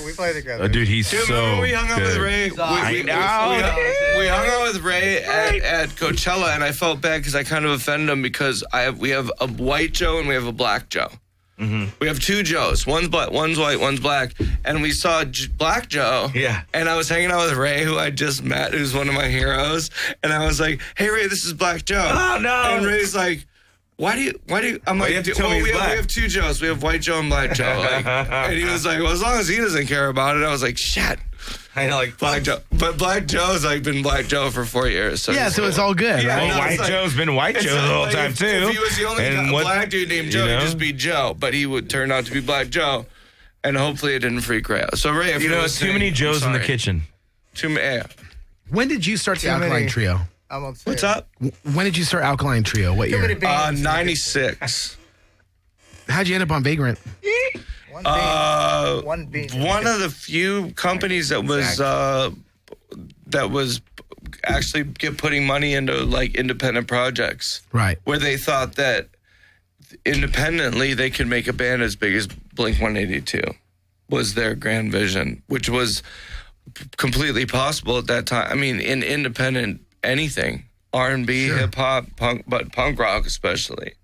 we play together. Oh, dude, he's so remember we hung out with Ray. We hung out with Ray at Coachella, and I felt bad because I kind of offended him because we have a white Joe and we have a black Joe. Mm-hmm. We have two Joes. One's black, one's white, one's black. And we saw Black Joe. Yeah. And I was hanging out with Ray, who I just met, who's one of my heroes. And I was like, "Hey, Ray, this is Black Joe." Oh no! And Ray's like, Why do you? I'm like, we have two Joes. We have white Joe and black Joe. Like, and he was like, well, as long as he doesn't care about it. I was like, shit. I know, like Black Joe, but Black Joe's like been Black Joe for 4 years. So so it's all good. Yeah, right? Well, White Joe's been White Joe the whole time too. If he was the only black dude named Joe, he'd just be Joe. But he would turn out to be Black Joe, and hopefully it didn't freak Ray out. So Ray, if you know, too many Joes in the kitchen. Too many. Yeah. When did you start the Alkaline Trio? What's up? When did you start Alkaline Trio? What year? 96. How'd you end up on Vagrant? One of the few companies that was actually putting money into like independent projects, right? Where they thought that independently they could make a band as big as Blink-182 was their grand vision, which was completely possible at that time. I mean, in independent anything, R&B, hip hop, punk, but punk rock especially.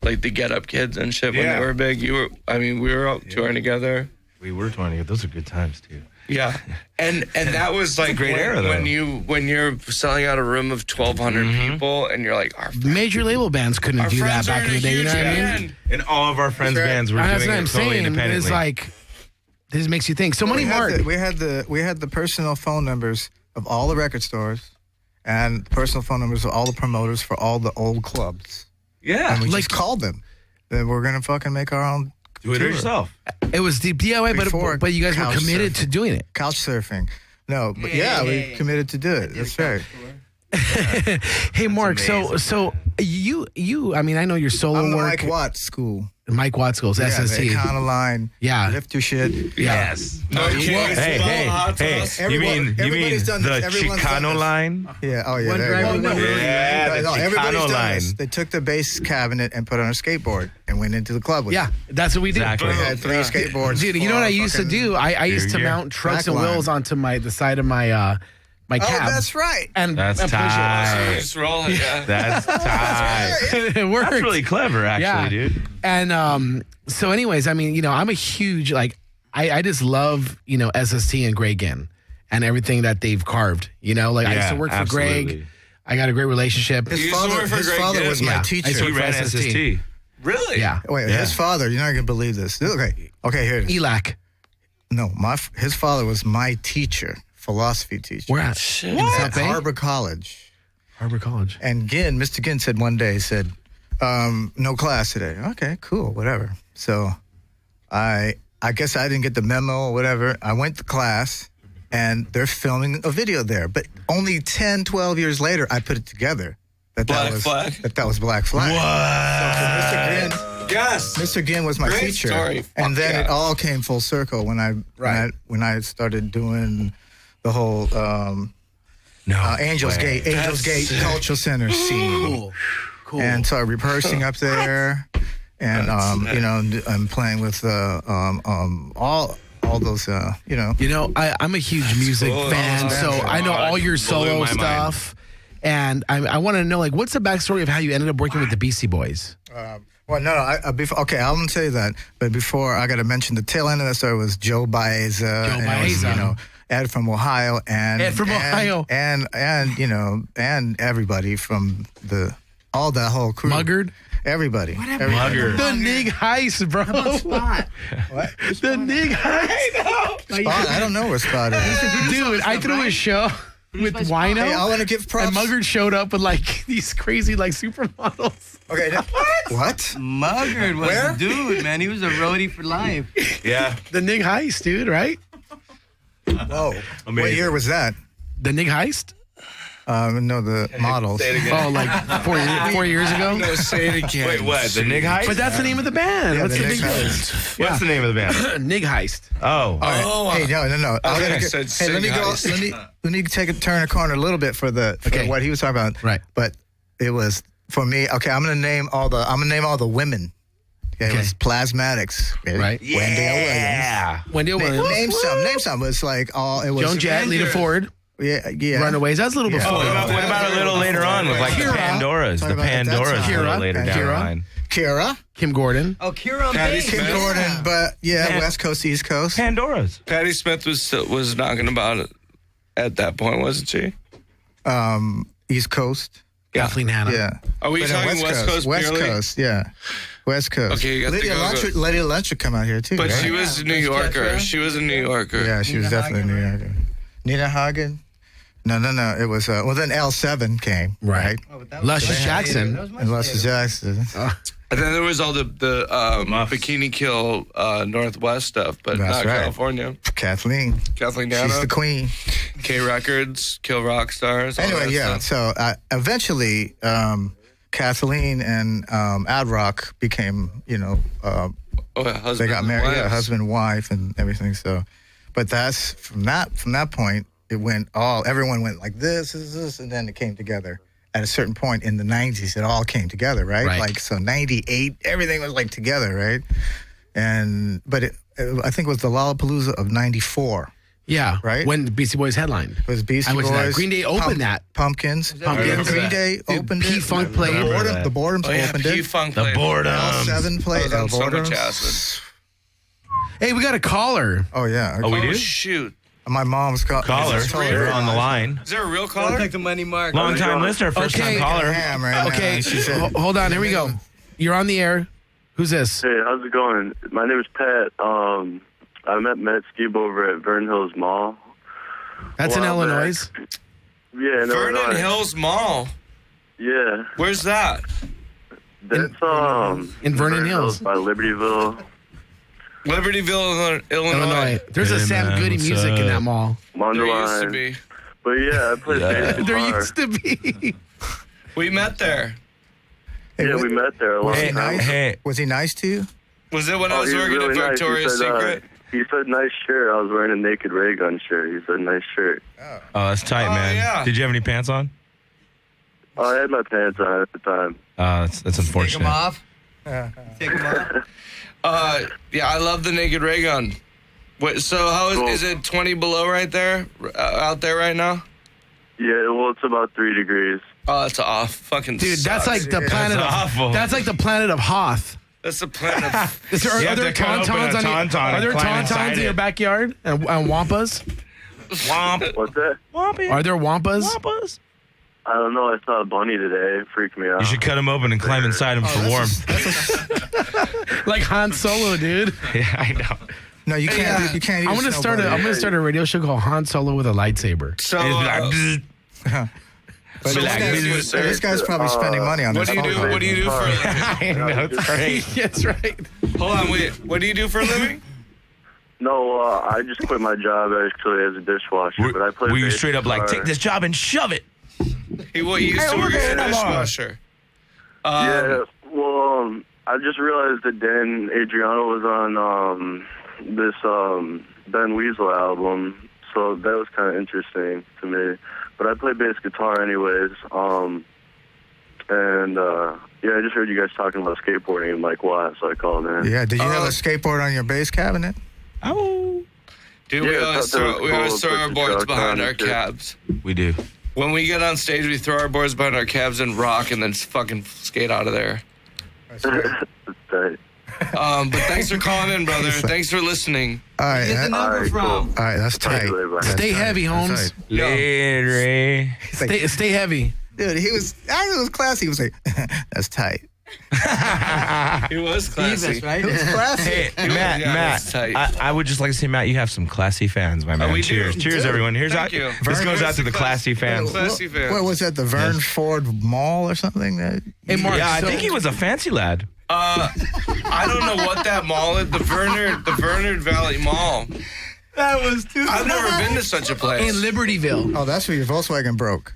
Like the Get Up Kids and shit when they were big. We were out touring together. We were touring together. Those are good times too. Yeah, and that was like a great era though. when you're selling out a room of 1,200 people and you're like, major label bands couldn't do that back in the day. You know what I mean? And all of our friends' bands were doing it totally independently. It's like this makes you think. So Money Mark. We had the personal phone numbers of all the record stores and the personal phone numbers of all the promoters for all the old clubs. Yeah. And we just called them. Then we're going to fucking make our own Do it yourself. It was the DIY, but you guys were committed to doing it. Couch surfing. No, but we committed to do it. That's right. Hey, Mark, so you, I mean, I know your solo I'm the work. Mike Watts school. Mike Watts school's SST. The Econoline. Yeah. Lift your shit. Yes. Hey, you mean the Chicano line? Yeah. Oh, yeah. The everybody's Chicano done line. this. They took the bass cabinet and put it on a skateboard and went into the club with it. That's what we did. We had 3 skateboards. Dude, you know what I used to do? I used to mount trucks and wheels onto the side of my my cab. Oh, that's right. And that's tight. Just roll it, That's tight. It worked. That's really clever, actually, dude. And so, anyways, I mean, I'm a huge I just love SST and Greg Ginn and everything that they've carved. I used to work for Greg. I got a great relationship. His father was my teacher. He ran SST. Really? Yeah. Wait, his father. You're not gonna believe this. Okay, here it is. ELAC. No, his father was my teacher. Philosophy teacher. Where at? At Harbor College. Harbor College. And Mr. Ginn said one day, no class today. Okay, cool, whatever. So I guess I didn't get the memo or whatever. I went to class and they're filming a video there. But only 10, 12 years later, I put it together. That was Black Flag. What? So Mr. Ginn was my Great teacher. Story. And then it all came full circle when I started doing the whole Angels Gate Cultural Center scene. Cool. And so rehearsing up there, and I'm playing with all those I'm a huge music fan, so I know all your solo stuff, and I want to know what's the backstory of how you ended up working with the Beastie Boys. Well, no. I'm going to tell you that. But before, I got to mention the tail end of that story was Joe Baeza. Ed from Ohio, and Ohio, and everybody from all that whole crew. Muggard. Everybody. Muggard. The Nig Heist, bro. Spot? What? The Nig Heist. Spot? I don't know where Spot is. Dude, I threw a show with Wino. Hey, I want to give props. And Muggard showed up with like these crazy like supermodels. Okay. What? Muggard was the dude, man. He was a roadie for life. Yeah. The Nig Heist, dude, right? Whoa. What year was that? The Nig Heist? No, the models. Oh, like 4 years ago? No, say it again. Wait, what? The Nig Heist? But that's the name of the band. Yeah, What's the the Nig big Heist. deal? What's the name of the band? Nig Heist. Oh. Hey, no. I said Hey, let me go. Let me turn a corner a little bit for what he was talking about. Right. But it was for me. Okay, I'm gonna name all the women. Okay. It was Plasmatics. Right. Wendell Williams. Name some. It's like it was Joan Jett, Lita Ford. Yeah. Runaways. That's a little before. What about a little later on with like the Pandoras? The Pandoras a little later down the line. Kira. Kim Gordon. Oh, Kira. Kim Gordon, but West Coast, East Coast. Pandoras. Patti Smith was knocking about it at that point, wasn't she? East Coast. Kathleen Hanna. Yeah. Are we talking West Coast? West purely? Coast, yeah. West Coast. Okay, you got Lydia Lunch would come out here too. But right? she was a New Yorker. She was a New Yorker. Yeah, she was definitely a New Yorker. Nina Hagen. No. It was then L7 came. Right. Luscious Jackson. And Luscious Jackson. And then there was all the Bikini Kill Northwest stuff, but That's not right. California. Kathleen Hanna. She's the queen. K Records, Kill Rock Stars. Anyway, so eventually Kathleen and Ad Rock became, they got married, husband and wife and everything. So, but that's from that point, everyone went like this, and then it came together. At a certain point in the 90s, it all came together, right? Like, so 98, everything was like together, right? But I think it was the Lollapalooza of 94. Yeah. Right? When Beastie Boys headlined. It was Beastie Boys. Green Day opened that. Pumpkins. Green Day opened it. P-Funk played. The Boredoms opened it. P-Funk The played. Boredoms. L7 played. I was on so much Boredoms. acid. Hey, we got a caller. Oh, yeah. Oh, we do? Shoot. My mom's Caller. You're on the line. Is there a real caller? Take the money, Mark. Long time listener, first time caller. Okay, hold on. Here we go. You're on the air. Who's this? Hey, how's it going? My name is Pat. I met Matt Skiba over at Vernon Hills Mall. That's in Illinois. Yeah, in Vernon Illinois. Hills Mall. Yeah. Where's that? That's in Vernon Hills by Libertyville. Libertyville, Illinois. There's a Sam Goody music in that mall. There used to be. But yeah, I played bass guitar. There used to be. We met there. Yeah, we met there a long time. Nice? Was he nice to you? Was it when I was he working really at nice. Victoria's Secret? He said, nice shirt. I was wearing a Naked Ray Gun shirt. He said, nice shirt. Oh, that's tight, man. Yeah. Did you have any pants on? I had my pants on at the time. That's unfortunate. Take them off. Take them off. Yeah, I love the Naked Ray Gun. Wait, so how is it 20 below right there, out there right now? Yeah, well, it's about 3 degrees. Oh, that's off. Fucking Dude, sucks. that's like the planet That's awful. of. That's like the planet of Hoth. That's the planet of... Are there tauntauns in your backyard and wampas? Womp. What's that? Wompy. Are there wampas? Wampas. I don't know. I saw a bunny today. It freaked me out. You should cut them open and climb inside them for warmth. Like Han Solo, dude. Yeah, I know. No, you can't. You can't. I'm gonna start a radio show called Han Solo with a lightsaber. So, But this guy's probably spending money on this. What do you do for a living? I know, it's great. That's right. Hold on, wait. What do you do for a living? No, I just quit my job actually as a dishwasher. But I play. Were you bass straight up like, guitar. take this job and shove it? He used to work as a dishwasher. Yeah, well, I just realized that Dan Adriano was on this Ben Weasel album, so that was kind of interesting to me. But I play bass guitar anyways, and yeah, I just heard you guys talking about skateboarding and like why, so I called in. Yeah, did you have a skateboard on your bass cabinet? Oh, dude, we always throw our boards behind our cabs. We do. When we get on stage, we throw our boards behind our cabs and rock, and then fucking skate out of there. That's tight. But thanks for calling in, brother. Thanks for listening. All right. Get the number from. All right, that's tight. Stay heavy, Holmes. Later. Stay heavy. Dude, he was classy. He was like, that's tight. He was classy. Right? It was classy. Hey, Matt, I would just like to say, Matt, you have some classy fans, my man. we Cheers. do. Cheers, everyone. Thank you. This goes out to the classy fans. Classy fans. What was that? The Vern Ford Mall or something? Hey, Mark, Yeah, I think he was a fancy lad. I don't know what that mall is. The Vernard Valley Mall. That was too. I've never been to such a place. in Libertyville. Oh, that's where your Volkswagen broke.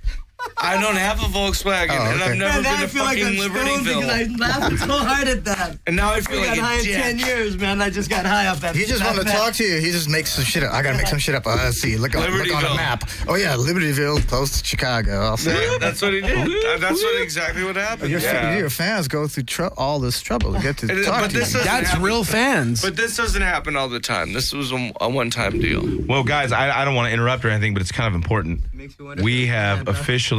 I don't have a Volkswagen, and I've never been to fucking Libertyville. I laughed so hard at that. And now I feel I like got high a in dick. 10 years, man. I just got high off that. He just that wanted to fat- talk to you. He just makes some shit up. I gotta make some shit up. Let's see. Look on the Libertyville. map. Oh yeah, Libertyville, close to Chicago. I'll see. That's what he did. That's exactly what happened. Your fans go through all this trouble to get to talk But to you. this doesn't That's happen. real fans. But this doesn't happen all the time. This was a one-time deal. Well, guys, I don't want to interrupt or anything, but it's kind of important. We have officially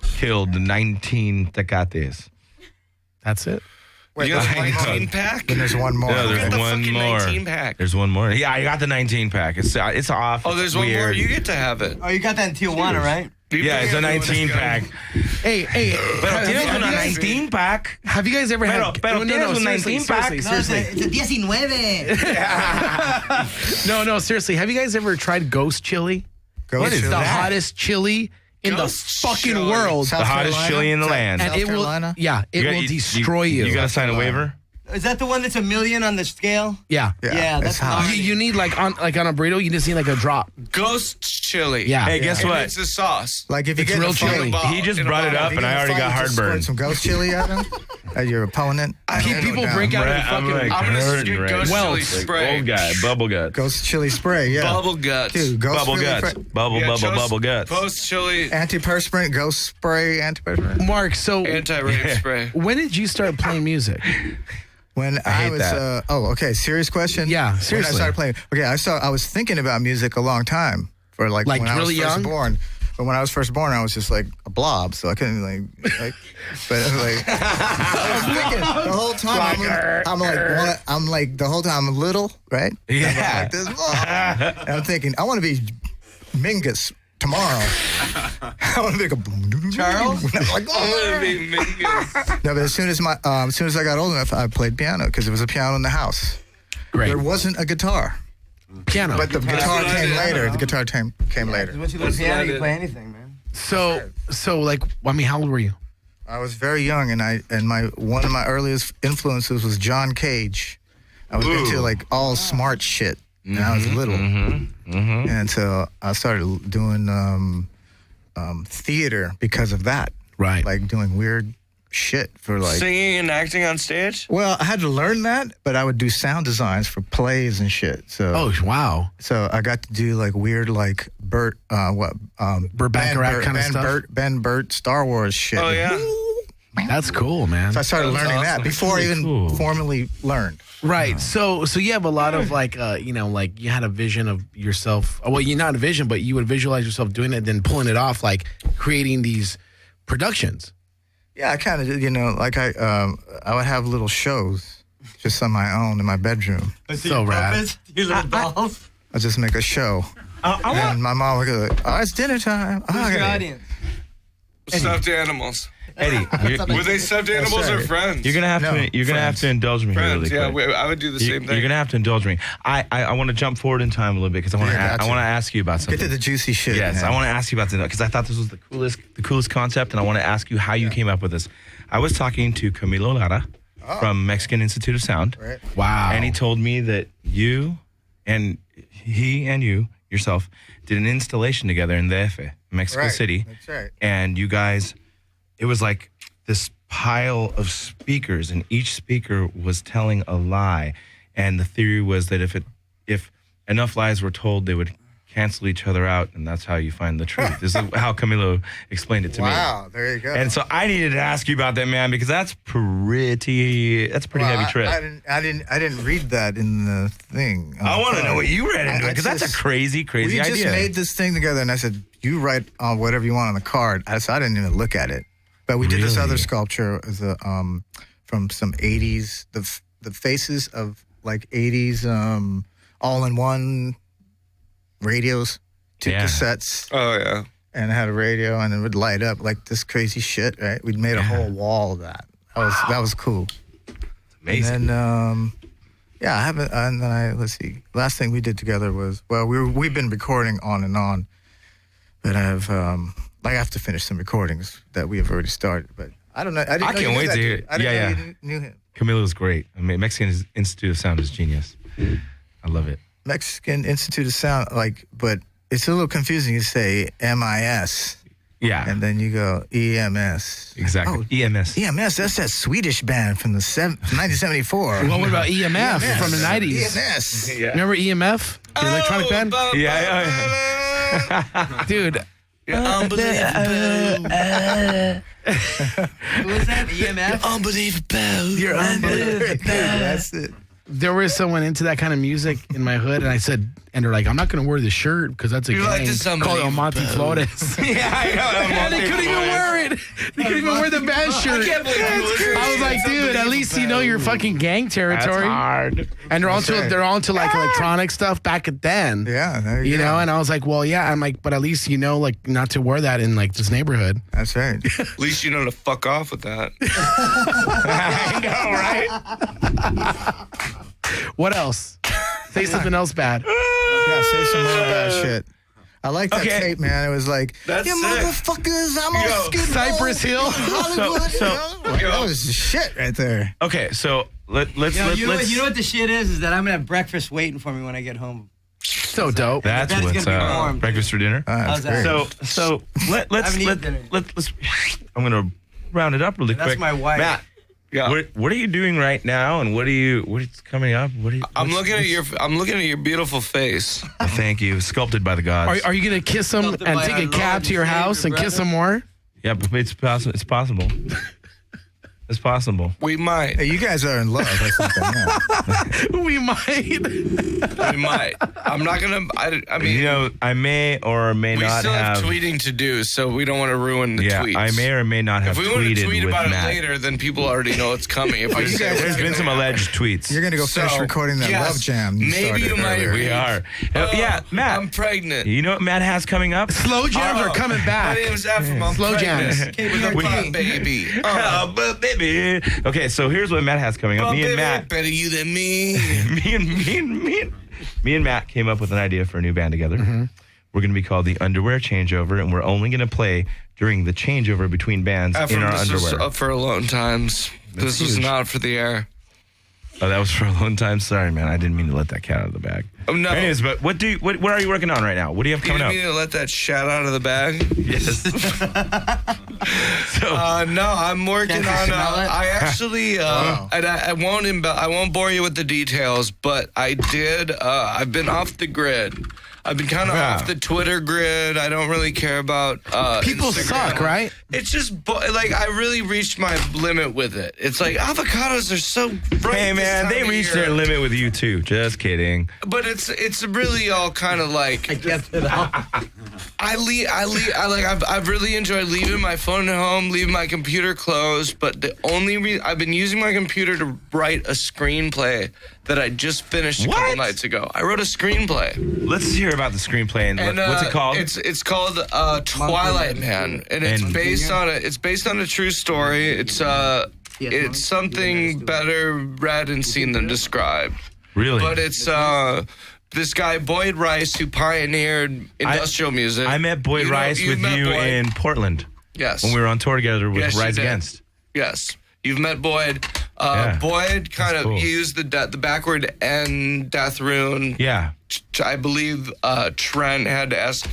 killed the 19 Tecates. That's it. Wait, You got there's a one more. 19-pack? Then there's one more. No, there's Get the one fucking more. 19-pack. There's one more. Yeah, I got the 19 pack. It's off. Oh, It's there's one more. weird. You get to have it. Oh, you got that in Tijuana, right? Yeah, it's a 19 pack. Hey, Pero tienes una 19 pack. have you guys ever had? Pero no, tienes un seriously, 19 pack. seriously. It's a 19. No, seriously. Have you guys ever tried ghost chili? What is the that? hottest chili in Ghost the fucking chili. world. South The hottest Carolina? chili in the land. And South it will, Carolina? it will destroy you. You got to sign a waiver? Is that the one that's $1 million on the scale? Yeah. Yeah, that's it's hot. You need like on a burrito, you just need like a drop. Ghost chili. Yeah. Hey, guess And what? it's the sauce. Like if you It's get real in a fight- chili. He just In a brought it bottle. up, and I already got just heartburn. squirt some ghost chili at him, at your opponent. People down. break out in I'm fucking. like I'm gonna hurting get right ghost now. chili Like spray. Old guy, bubble guts. Ghost chili spray, yeah. Bubble guts. Dude, ghost Bubble chili guts. spray. Bubble guts. Post chili Antiperspirant, ghost spray, antiperspirant. Mark, so anti-rape spray. when did you start playing music? When I hate was, that. okay, serious question. Yeah, When I seriously. started playing, I was thinking about music a long time for like when I was really first young? born. But when I was first born, I was just like a blob, so I couldn't but like I was thinking the whole time. I'm like the whole time I'm little, right? Yeah. I'm like this, and I'm thinking I want to be Mingus tomorrow. I want to be like a Charles? like, no, but as soon as I got old enough, I played piano because there was a piano in the house. Great. There wasn't a guitar, Piano. but the guitar what I came did. later. The guitar came later. Once you learn piano, you can play anything, man. So like, I mean, how old were you? I was very young, and one of my earliest influences was John Cage. I was into like all smart shit when I was little, and so I started doing theater because of that. Right. Like doing weird shit for like Singing and acting on stage? Well, I had to learn that, but I would do sound designs for plays and shit. So Oh wow. so I got to do like weird like Burt Burt Bacharach kind of stuff? Ben Burt Star Wars shit. Oh, yeah. That's cool, man. So I started That's learning awesome. that before I even cool. formally learned. Right. So you have a lot of like like you had a vision of yourself. Well, you're not a vision, but you would visualize yourself doing it, then pulling it off, like creating these productions. Yeah, I kind of like I would have little shows just on my own in my bedroom. So rad. Your little dolls. I'd just make a show. And my mom would go, "Oh, it's dinner time." Who's your audience? Stuffed animals. Eddie, Were they stuffed animals or friends? You're gonna have to indulge me here Friends, really quick. I would do the same thing. You're gonna have to indulge me. I want to jump forward in time a little bit because I want to gotcha. ask you about something. Get to the juicy shit. Yes, man. I want to ask you about because I thought this was the coolest concept, and I want to ask you how you came up with this. I was talking to Camilo Lara from Mexican Institute of Sound. Right. Wow. And he told me that you and you yourself did an installation together in DF, Mexico Right. City. That's right. And you guys, it was like this pile of speakers, and each speaker was telling a lie. And the theory was that if enough lies were told, they would cancel each other out, and that's how you find the truth. This is how Camilo explained it to me. Wow, there you go. And so I needed to ask you about that, man, because that's a pretty heavy trip. I didn't read that in the thing. I want to know what you read into it, because that's a crazy we idea. just made this thing together, and I said, "You write whatever you want on the card." I didn't even look at it, but we did this Really? other sculpture as from some '80s, the the faces of like 80s all-in-one radios, 2 cassettes. Oh, yeah. And it had a radio, and it would light up like this crazy shit, right? We'd made a whole wall of that. That was cool. Amazing. And then, I haven't. And then let's see. Last thing we did together was we've been recording on and on, but I have to finish some recordings that we have already started. But I don't know. I can't wait to hear it. I didn't know you knew him. Camilo's great. I mean, Mexican Institute of Sound is genius. I love it. Mexican Institute of Sound, but it's a little confusing. You say MIS. Yeah. And then you go EMS. Exactly. EMS. EMS, that's that Swedish band from 1974. Well, what about EMF from the 90s? EMS. Yeah. Remember EMF? The electronic band? Yeah. Dude. Who was that? EMF? You're unbelievable. That's it. There was someone into that kind of music in my hood, and I said, and they're like, I'm not going to wear this shirt because that's a gang called El Monte Flores. And they couldn't even wear it. They couldn't even wear the band shirt. I was like, dude, at least you know your fucking gang territory. That's hard. And they're all into like electronic stuff back at then. Yeah, there you know. go. And I was like, well, yeah. I'm like, but at least you know, like, not to wear that in like this neighborhood. That's right. At least you know to fuck off with that. I know, right? What else? Say something else bad. Yeah, say some more bad shit. I like that tape, man. It was like, That's you sick. motherfuckers, I'm on Skidrow. Cypress Hill. Hollywood. That was shit right there. Okay, so let's. You know what the shit is that I'm gonna have breakfast waiting for me when I get home. So dope. That's The bed's what's gonna be warm. breakfast for dinner. How's that? So let's I'm gonna round it up really That's quick. my wife. Matt, what are you doing right now, and what's coming up? I'm looking at your beautiful face. Well, thank you, sculpted by the gods. Are you gonna kiss them Sculpted and by take our a cab Lord to your and house Savior, and kiss brother? some more? Yeah, but it's possible. It's possible. It's possible. We might. Hey, you guys are in love. I think I know. We might. We might. I'm not gonna. I mean, You know, I may or may we not still have have. tweeting to do, so we don't want to ruin the tweets. I may or may not have If we want to tweeted tweet with about Matt. it later, then people already know it's coming. If we you say guys- we're There's been gonna- some alleged tweets. You're going to go finish So, recording that yes, love jam. maybe you might earlier. We are. Yeah, Matt. I'm pregnant. You know what Matt has coming up? Slow jams are coming My back. name's Ephraim. I'm Slow pregnant. jams. With a butt baby. Oh, but baby. Okay, so here's what Matt has coming up. Me and Matt. Better you than me. Me and Matt came up with an idea for a new band together. Mm-hmm. We're going to be called the Underwear Changeover, and we're only going to play during the changeover between bands in our this underwear. was up for alone times. This was huge. not for the air. Oh, that was for a long time. Sorry, man. I didn't mean to let that cat out of the bag. Oh, no. Anyways, but what are you working on right now? What do you have You coming didn't up? mean to let that shat out of the bag? Yes. No, I'm working Can't you on. smell it? I actually, and I won't bore you with the details, but I did. I've been off the grid. I've been kind of off the Twitter grid. I don't really care about People Instagram. suck, right? It's just like I really reached my limit with it. It's like avocados are so bright. Hey, man, they reached their limit with you, too. Just kidding. But it's really all kind of like I've really enjoyed leaving my phone at home, leaving my computer closed. But the only reason I've been using my computer to write a screenplay that I just finished a couple nights ago. I wrote a screenplay. Let's hear about the screenplay and what's it called? It's called Twilight Man, and it's based on a true story. It's something better read and seen than described. Really? But it's this guy Boyd Rice who pioneered industrial music. I met Boyd Rice with you in Portland. Yes. When we were on tour together with Yes, you Rise did. Against. Yes. You've met Boyd. Yeah. Boyd kind of cool. he used the backward N death rune. Yeah. I believe Trent had to ask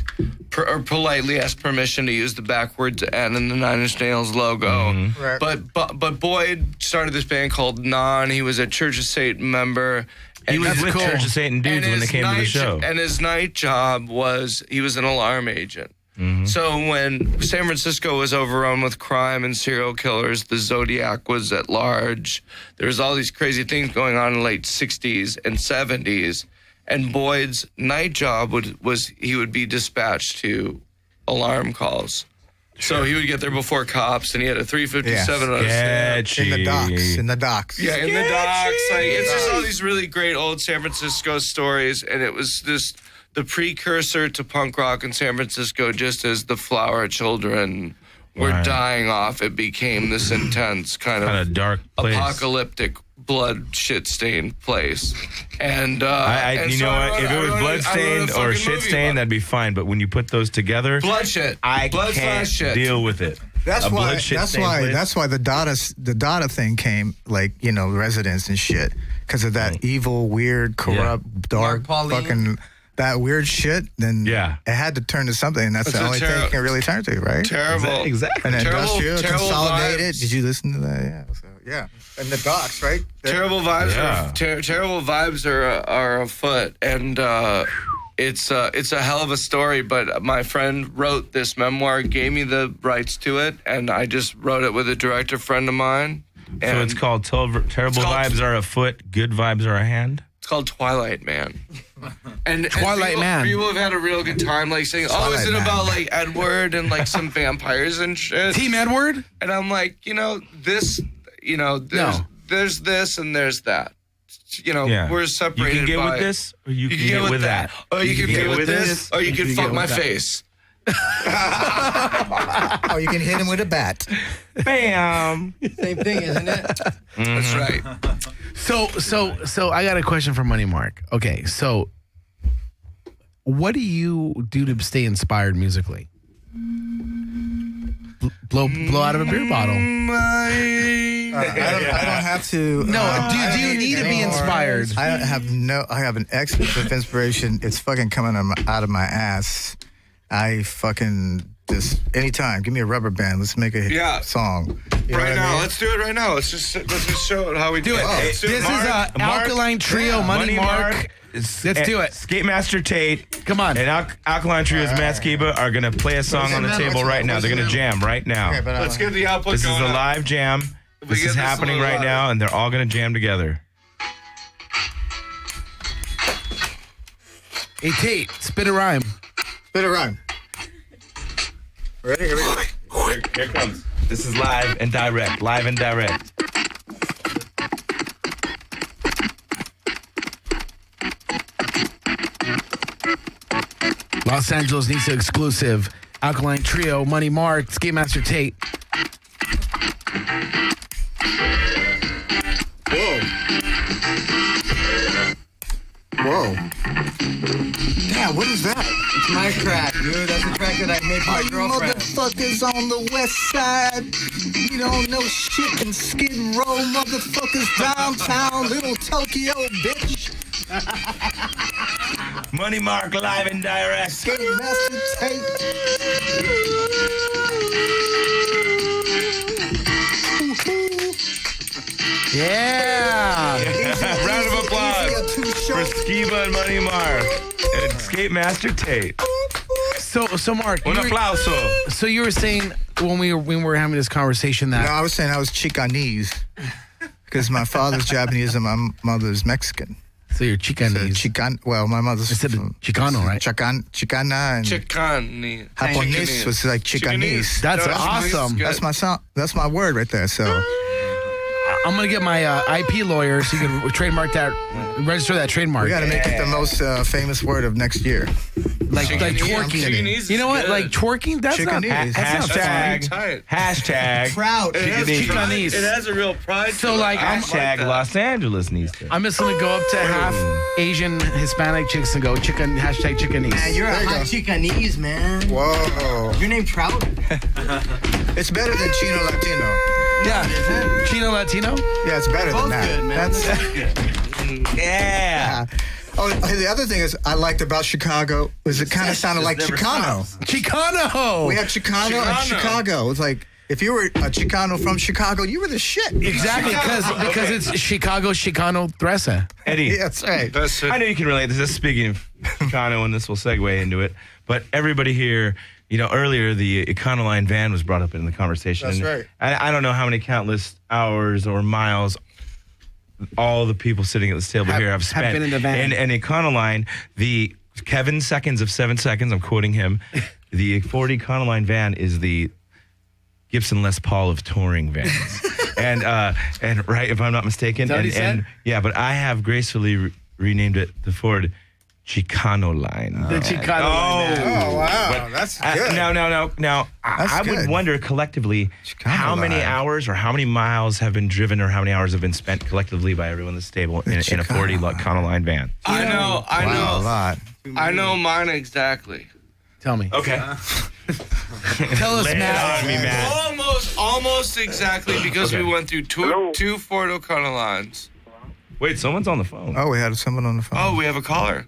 or politely ask permission to use the backwards N in the Nine Inch Nails logo. Mm-hmm. Right. But Boyd started this band called Non. He was a Church of Satan member. He was that's with cool. Church of Satan dudes when they came to the show. And his night job was he was an alarm agent. Mm-hmm. So when San Francisco was overrun with crime and serial killers, the Zodiac was at large. There was all these crazy things going on in the late 60s and 70s. And Boyd's night job was he would be dispatched to alarm calls. So he would get there before cops, and he had a 357 on his hip. In the docks. In the docks. Yeah, in the docks. Like, it's just all these really great old San Francisco stories, and it was just the precursor to punk rock in San Francisco, just as the Flower Children were dying off. It became this intense kind of dark place. Apocalyptic blood shit stained place. And you know what? If it was blood stained or shit stained, that'd be fine. But when you put those together, blood shit, I can't deal with it. That's why the Dada thing came, like, you know, residents and shit, because of that evil, weird, corrupt, dark, fucking that weird shit. Then it had to turn to something, and that's the only thing it can really turn to, right? Terrible, exactly. And industrial, terrible consolidated. vibes. Did you listen to that? Yeah. So, yeah. And the docks, right? Terrible vibes. Terrible vibes are afoot, and it's a hell of a story. But my friend wrote this memoir, gave me the rights to it, and I just wrote it with a director friend of mine. So it's called Terrible Vibes Are Afoot, Good Vibes Are a Hand? It's called Twilight Man. And Twilight Man. People have had a real good time, like saying, "Oh, is it about like Edward and like some vampires and shit?" Team Edward. And I'm like, there's this and there's that. We're separated. You can get by, with this, or you can get with that. Oh, you can get with this, or you can fuck my face. Oh, you can hit him with a bat. Bam. Same thing, isn't it? Mm-hmm. That's right. So I got a question for Money Mark. Okay, so what do you do to stay inspired musically? Blow out of a beer bottle. I don't have to. No, do you need to be inspired? I have an excess of inspiration. It's fucking coming out of my ass. I fucking just anytime. Give me a rubber band. Let's make a song. You right now, let's do it right now. Let's just show it how we do it. This is Alkaline Trio, Money Mark. Let's do it. Skate Master Tate. Come on. And Alkaline Trio's Matt Skiba are going to play a song on the table right now. They're going to jam right now. Okay, let's get the output This going. is a live jam. This is happening right now, and they're all going to jam together. Hey, Tate, spit a rhyme. Spit a rhyme. Ready? Here we go. Here it comes. This is live and direct. Live and direct. Los Angeles Nisa exclusive. Alkaline Trio, Money Mark, Skate Master Tate. Whoa. Damn, what is that? It's my track, dude. That's the track that I made for my girlfriend. Motherfuckers on the west side. You don't know shit in Skidrow. Motherfuckers downtown. Little Tokyo, bitch. Money Mark live and direct. Skate Master Tate. Yeah. Round of applause for Skiba and Money Mark and Skate Master Tate. So Mark, Un aplauso. So you were saying when we were having this conversation that I was saying I was Chicanese because my father's Japanese and my mother's Mexican. So you're Chicanese. Well, my mother's instead of Chicano, right? Chicana and Chicani. Japanese was like Chicanese. That's awesome. That's my word right there. So. I'm going to get my IP lawyer so you can trademark that, register that trademark. We got to make it the most famous word of next year. Like twerking. You know what? Like twerking? That's not hashtag proud. It has a real pride. So like hashtag Los Angeles needs to. I'm just going to go up to half Asian Hispanic chicks and go hashtag Chicanese. Man, you're a hot Chicanese, man. Whoa. Your name Proud? It's better than Chino Latino. Yeah. Chino Latino? Yeah, it's better than that. Good, man. That's Yeah. Oh, the other thing is I liked about Chicago was it kind of sounded like Chicano. Chicano. We had Chicano and Chicago. It's like if you were a Chicano from Chicago, you were the shit. Exactly, because it's Chicago Chicano Thresa. Eddie. Yeah, that's right. I know you can relate to this. Speaking of Chicano, and this will segue into it, but everybody here, earlier the Econoline van was brought up in the conversation. That's right. I don't know how many countless hours or miles all the people sitting at this table here have spent been in the van. And Econoline, the Kevin Seconds of 7 seconds, I'm quoting him, the Ford Econoline van is the Gibson Les Paul of touring vans. and right, if I'm not mistaken. Is that what he said? Yeah, but I have gracefully renamed it the Ford Chicano line. The Chicano line. Oh, wow. But That's good. Now, That's I would good. wonder collectively how many line. hours or how many miles have been driven or how many hours have been spent collectively by everyone in the stable in a Ford Chicano line van. I know. Wow, a lot. I know mine exactly. Tell me. Okay. Tell us, Lay it Matt. on me, Matt. Almost exactly, because Okay. we went through two Ford O'Connor lines. Wait, someone's on the phone. Oh, we had someone on the phone. Oh, we have a caller.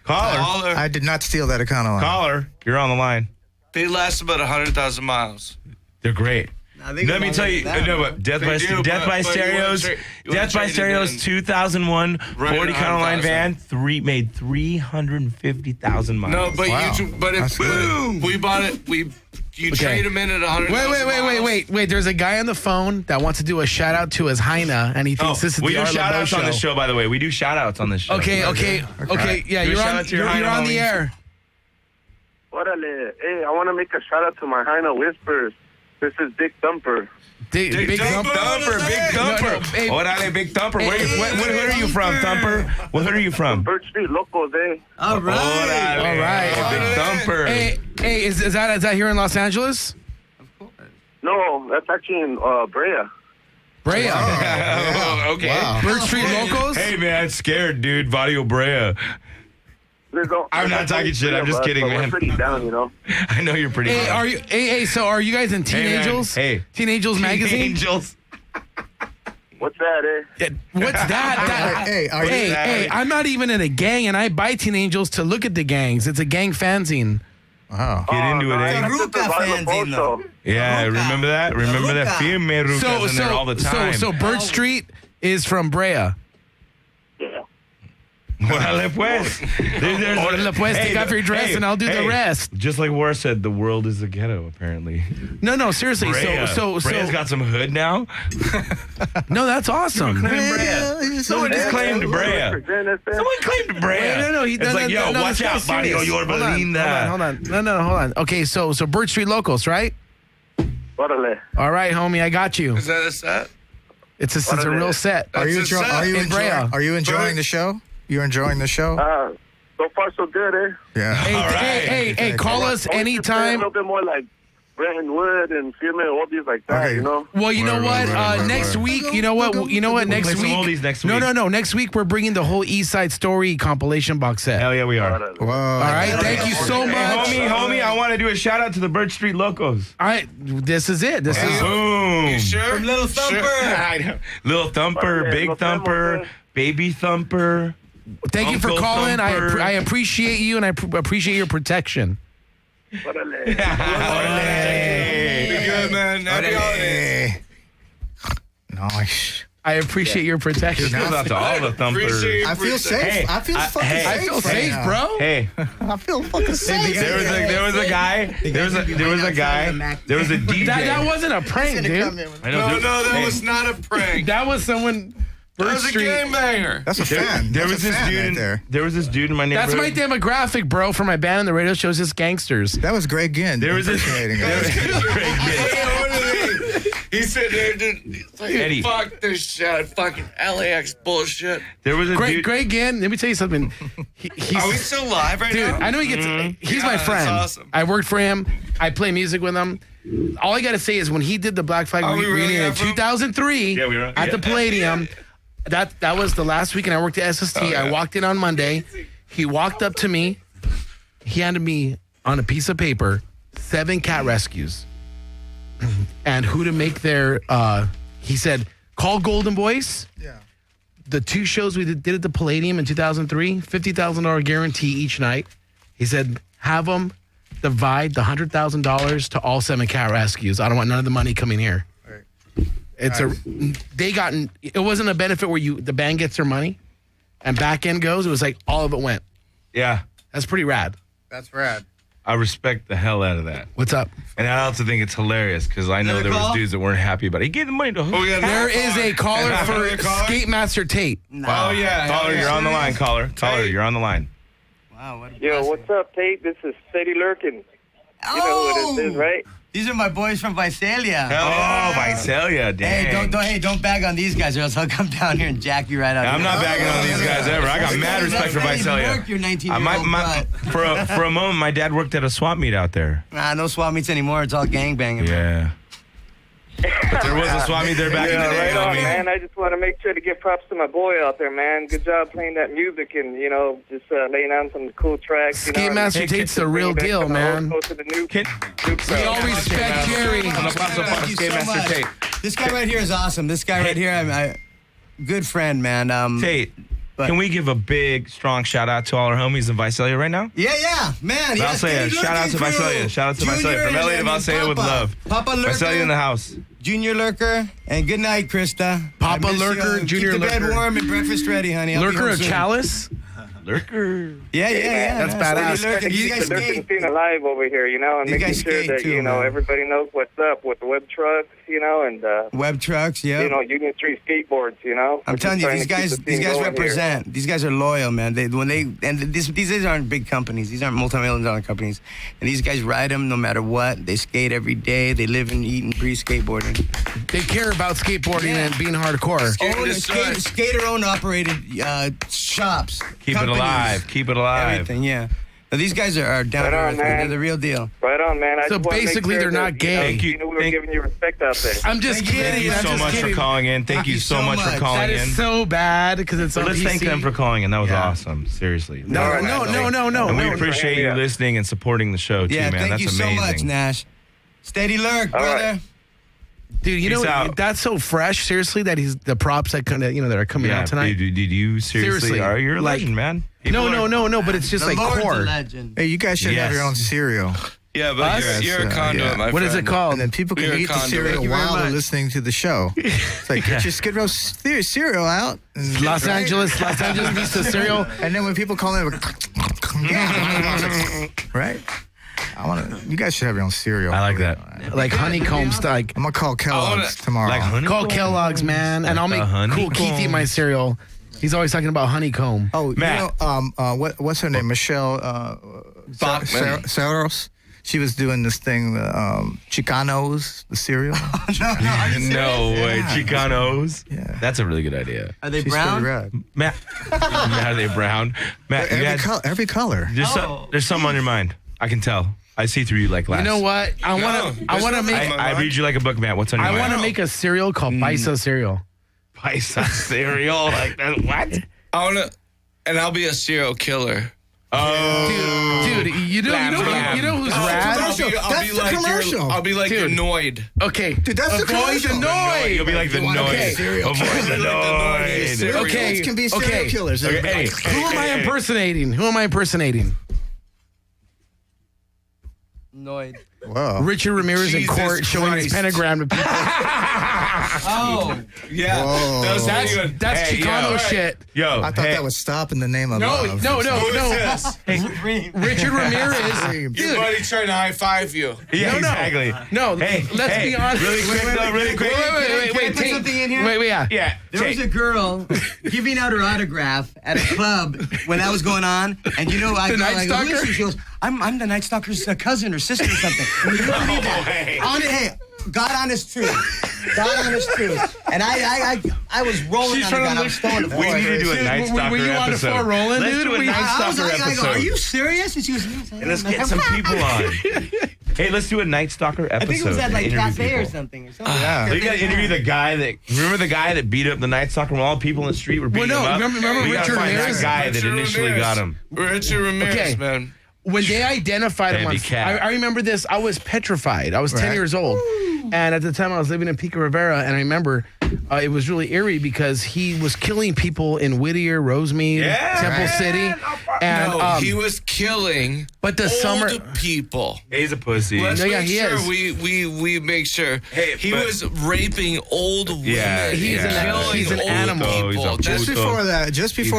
Caller. I did not steal that Econo line. Caller, you're on the line. They last about 100,000 miles. They're great. Let me tell you, no, but Death by Stereos, Death by Stereos 2001 Ford Econoline van, made 350,000 miles. No, but we bought it. You trade them in at 100,000 Wait. There's a guy on the phone that wants to do a shout out to his Heina, and he thinks this is we the do Arlo shout outs show. on this show, by the way. We do shout outs on this show. Okay. Yeah, Do a you're shout on. out to your You're Heina on the homies. air. Orale. Hey, I want to make a shout out to my Heina Whispers. This is Big Thumper. Big Thumper. Hey, Orale, Big Thumper. What hood are you from, Thumper? What hood are you from? Birch Street Locals, eh? All right. All right. Big Thumper. Hey, is that here in Los Angeles? No, that's actually in Brea. Brea. Okay. Wow. Birch Street Locals? Hey, man, scared, dude. Vadio Brea. I'm not talking shit. I'm just kidding, man. We're pretty down, you know. I know you're pretty. Hey, down. so are you guys in Teen Hey, man. Angels? Hey. Teen Angels magazine? Angels. What's that, eh? What's that? Hey, I'm not even in a gang, and I buy Teen Angels to look at the gangs. It's a gang fanzine. Wow. Get into it, eh? Ruka fanzine, though. Yeah, remember that? Remember that? Firme Ruka's in there all the time. So Birch Street is from Brea. Órale pues. Órale pues, take off your dress and I'll do the rest. Just like War said, the world is a ghetto, apparently. No, seriously. Brea. So Brea's got some hood now. No, that's awesome. Someone just claimed Brea. Someone claimed Brea. No. It's like, yo, watch out, Barrio Yorba Linda. Hold on. No, hold on. Okay, so Birch Street Locals, right? Orale. All right, homie, I got you. Is that a set? It's a real set. Are you in Brea? Are you enjoying the show? You're enjoying the show? So far, so good, eh? Yeah. Hey, call us anytime. A little bit more like Bretton Wood and Firme oldies like that, you know? Well, you know what? Next week, you know what? Next play some week. oldies next week. No. Next week we're bringing the whole East Side Story compilation box set. Hell yeah, we are. Whoa. All right, thank you so much. Hey, homie, I want to do a shout out to the Birch Street Locos. All right, this is it. This is Boom. You sure? From Little Thumper. Little Thumper, Big Thumper, Baby Thumper. Thank you for Uncle calling. Thumper. I appreciate you, and I appreciate your protection. Orale. Be good, man. Happy holidays. Nice. I appreciate your protection. This goes out to all the Thumpers. Appreciate your I feel safe. Hey, I feel fucking safe. I feel right safe, now. bro. Hey, I feel fucking safe. there was a guy. There was a DJ. That wasn't a prank, dude. I know, No, dude. that Hey, was not a prank. That was someone. That Birch was a Street. game banger. That's a fan. There was That's a this fan dude. right there. There was this dude in my That's neighborhood. my demographic, bro, for my band and the radio shows. Just gangsters. That was Greg Ginn. There was this. impersonating us. He's sitting there, dude. He's like, Eddie. fuck this shit. Fucking LAX bullshit. There was a dude. Greg Ginn, let me tell you something. He's, Are we still live right dude, now? I know he gets. He's Yeah, my that's friend. awesome. I worked for him. I play music with him. All I got to say is when he did the Black Flag Are we really reunion in after him? 2003 Yeah, we were. at the Palladium, that was the last weekend I worked at SST. I walked in on Monday. He walked up to me. He handed me on a piece of paper 7 cat rescues and who to make their. He said, call Golden Voice. Yeah. The 2 shows we did at the Palladium in 2003, $50,000 guarantee each night. He said, have them divide the $100,000 to all 7 cat rescues. I don't want none of the money coming here. It's it wasn't a benefit where the band gets their money and back end goes. It was like all of it went. Yeah, That's pretty rad. That's rad. I respect the hell out of that. What's up? And I also think it's hilarious because I know there was dudes that weren't happy about it. He gave the money to who? There is a caller for Skate Master Tate. Oh, yeah. Caller, you're on the line, caller. Caller, you're on the line. Wow, what a Yo, what's up, Tate? This is Steady Lurkin. You know who this is, right? These are my boys from Visalia. Oh, Visalia, dang. Don't bag on these guys, or else I'll come down here and jack you right out. I'm not bagging on these guys ever. I got mad respect for Visalia. Your 19-year-old for a moment, my dad worked at a swap meet out there. Nah, no swap meets anymore. It's all gangbanging. Yeah. But there was a swap meet there back in the day. Right on, man. I just want to make sure to give props to my boy out there, man. Good job playing that music and, just laying down some cool tracks. Skate Master Tate's the real deal, man. We all respect Jerry. Thank you so much. This guy right here is awesome. This guy right here, good friend, man. Tate, can we give a big, strong shout out to all our homies in Visalia right now? Yeah, man. Visalia, shout out to Visalia. Shout out to Visalia. From LA to Visalia with love. Papa Lurker. Visalia in the house. Junior Lurker, and good night, Krista. Papa Lurker, Junior Lurker. Keep the bed warm and breakfast ready, honey. Lurker of Chalice? Lurker. Yeah. That's badass. You guys skate. Being alive over here, and making sure that, everybody knows what's up with the web trucks, and... web trucks, yeah. Union Street skateboards, I'm telling you, these guys represent. These guys are loyal, man. These aren't big companies. These aren't multi-million-dollar companies. And these guys ride them no matter what. They skate every day. They live and eat and breathe skateboarding. They care about skateboarding and being hardcore. Skater-owned operated shops. Keep it alive. Keep it alive. Everything, yeah. Now, these guys are down to earth. They're the real deal. Right on, man. So basically, they're not gay. Thank you. We were giving you respect out there. I'm just kidding. Thank you so much for calling in. Thank you so much for calling in. That is so bad because it's on Let's PC. thank them for calling in. That was awesome. Seriously. No. And we appreciate you listening and supporting the show, too, man. Thank you so much, Nash. Steady lurk, brother. Dude, that's so fresh. Seriously, that he's the props that that are coming out tonight. Did you seriously? You're a legend, man. No. But it's just the like Lord's core. a legend. Hey, you guys should have your own cereal. Yeah, but you're a conduit, my friend. What is it called? And then people can eat the cereal while they're listeing to the show. It's like, get your Skidrow cereal out. Los Angeles needs the cereal. And then when people call in, right? You guys should have your own cereal. I like that. Like honeycomb stuff. I'm going to call Kellogg's tomorrow. Call Kellogg's, man. And I'll make Cool Keith eat my cereal. He's always talking about honeycomb. Oh, Matt. What's her name? Michelle Saros. She was doing this thing, Chicanos, the cereal. No way. Chicanos? Yeah. That's a really good idea. Are they She's brown? pretty red. Matt, are they brown? Matt, Every color. There's something on your mind. I can tell. I see through you like glass. You know what? I want to make. I read you like a book, Matt. What's on your mind? I want to make a cereal called Paisa cereal. Paisa cereal? Like that? What? And I'll be a serial killer. Oh, dude, you know who's rad? That's the commercial. I'll be like annoyed. Okay, dude, that's the commercial. Annoyed. You'll be like the noise. Avoid the noise. Okay, can be serial killers. Okay, who am I impersonating? Noid. Whoa. Richard Ramirez in court showing his pentagram to people. Oh. Yeah. Whoa. That's Chicano shit. Yo, I thought that was Stop in the Name of Love. No. Hey, Richard Ramirez. Your buddy trying to high five you. Yeah, exactly. No, let's be honest. Really quick. Wait, put something in here? Wait, yeah. Yeah. There was a girl giving out her autograph at a club when that was going on, and I go, Night like, who is she? She goes, I'm the Night Stalker's cousin or sister or something. And you believe that? God honest truth. And I was rolling on the ground. I was throwing the floor. We need to do a Night Stalker episode. Were you on the floor rolling, Let's dude? do a Night Stalker episode. I go, are you serious? And she goes, and let's get some people on. Hey, let's do a Night Stalker episode. I think it was at like cafe or something. Yeah. So you got to interview the guy that beat up the Night Stalker when all the people in the street were beating him up? Remember we Richard Ramirez? That guy that initially got him. Richard Ramirez, man. When they identified him, I remember this. I was petrified. I was 10 years old. And at the time, I was living in Pico Rivera. And I remember it was really eerie because he was killing people in Whittier, Rosemead, Temple City. And he was killing old people. He's a pussy. Let's make he sure is. we make sure. He was raping old women. Yeah, he's an animal. People. Just before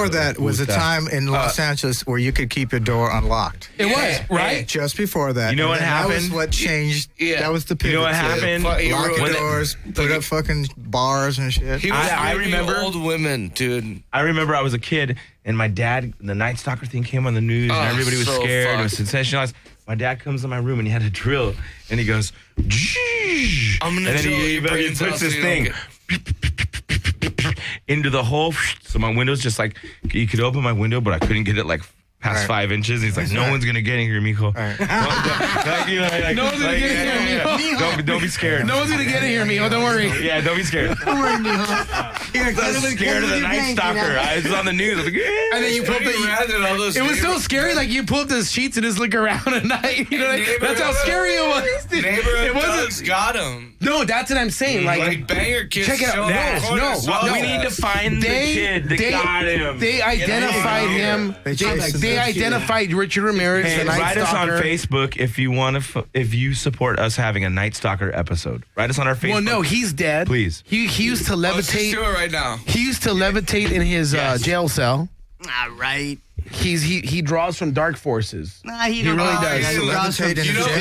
that was a time in Los Angeles where you could keep your door unlocked. It was, right? Just before that. You know what happened? That was what changed. Yeah. That was the pivot. You know what happened? Lock your doors, put up fucking bars and shit. He was I remember old women, dude. I remember I was a kid and my dad, the Night Stalker thing came on the news and everybody was scared. It was sensationalized. my dad comes in my room and he had a drill and he goes, I'm gonna and then drill he your brains out puts so this you thing don't into the hole. So my window's just like, you could open my window, but I couldn't get it like past 5 inches. He's like, no one's gonna get in here, Mijo. No one's gonna get in here, Mijo. Don't be scared. No one's gonna get in here, Mijo. Don't worry. Yeah, don't be scared. Don't worry, Mijo. I was scared of the Night Stalker. I was on the news. I was like, And then you pull up all it was so scary. Like you pull up the sheets and just look around at night. You know, that's how scary it was. Neighborhood Doug's got him. No, that's what I'm saying. Like banger kids. check it out. No. We need to find the kid that got him. They identified him. They identified Richard Ramirez. Hey, the Night write us on Stalker. Facebook if you want to. If you support us having a Night Stalker episode, write us on our Facebook. Well, no, he's dead. Please. He used to Let's just levitate. do it right now. He used to levitate in his jail cell. All right. He draws from dark forces. Nah, he really don't does. He draws from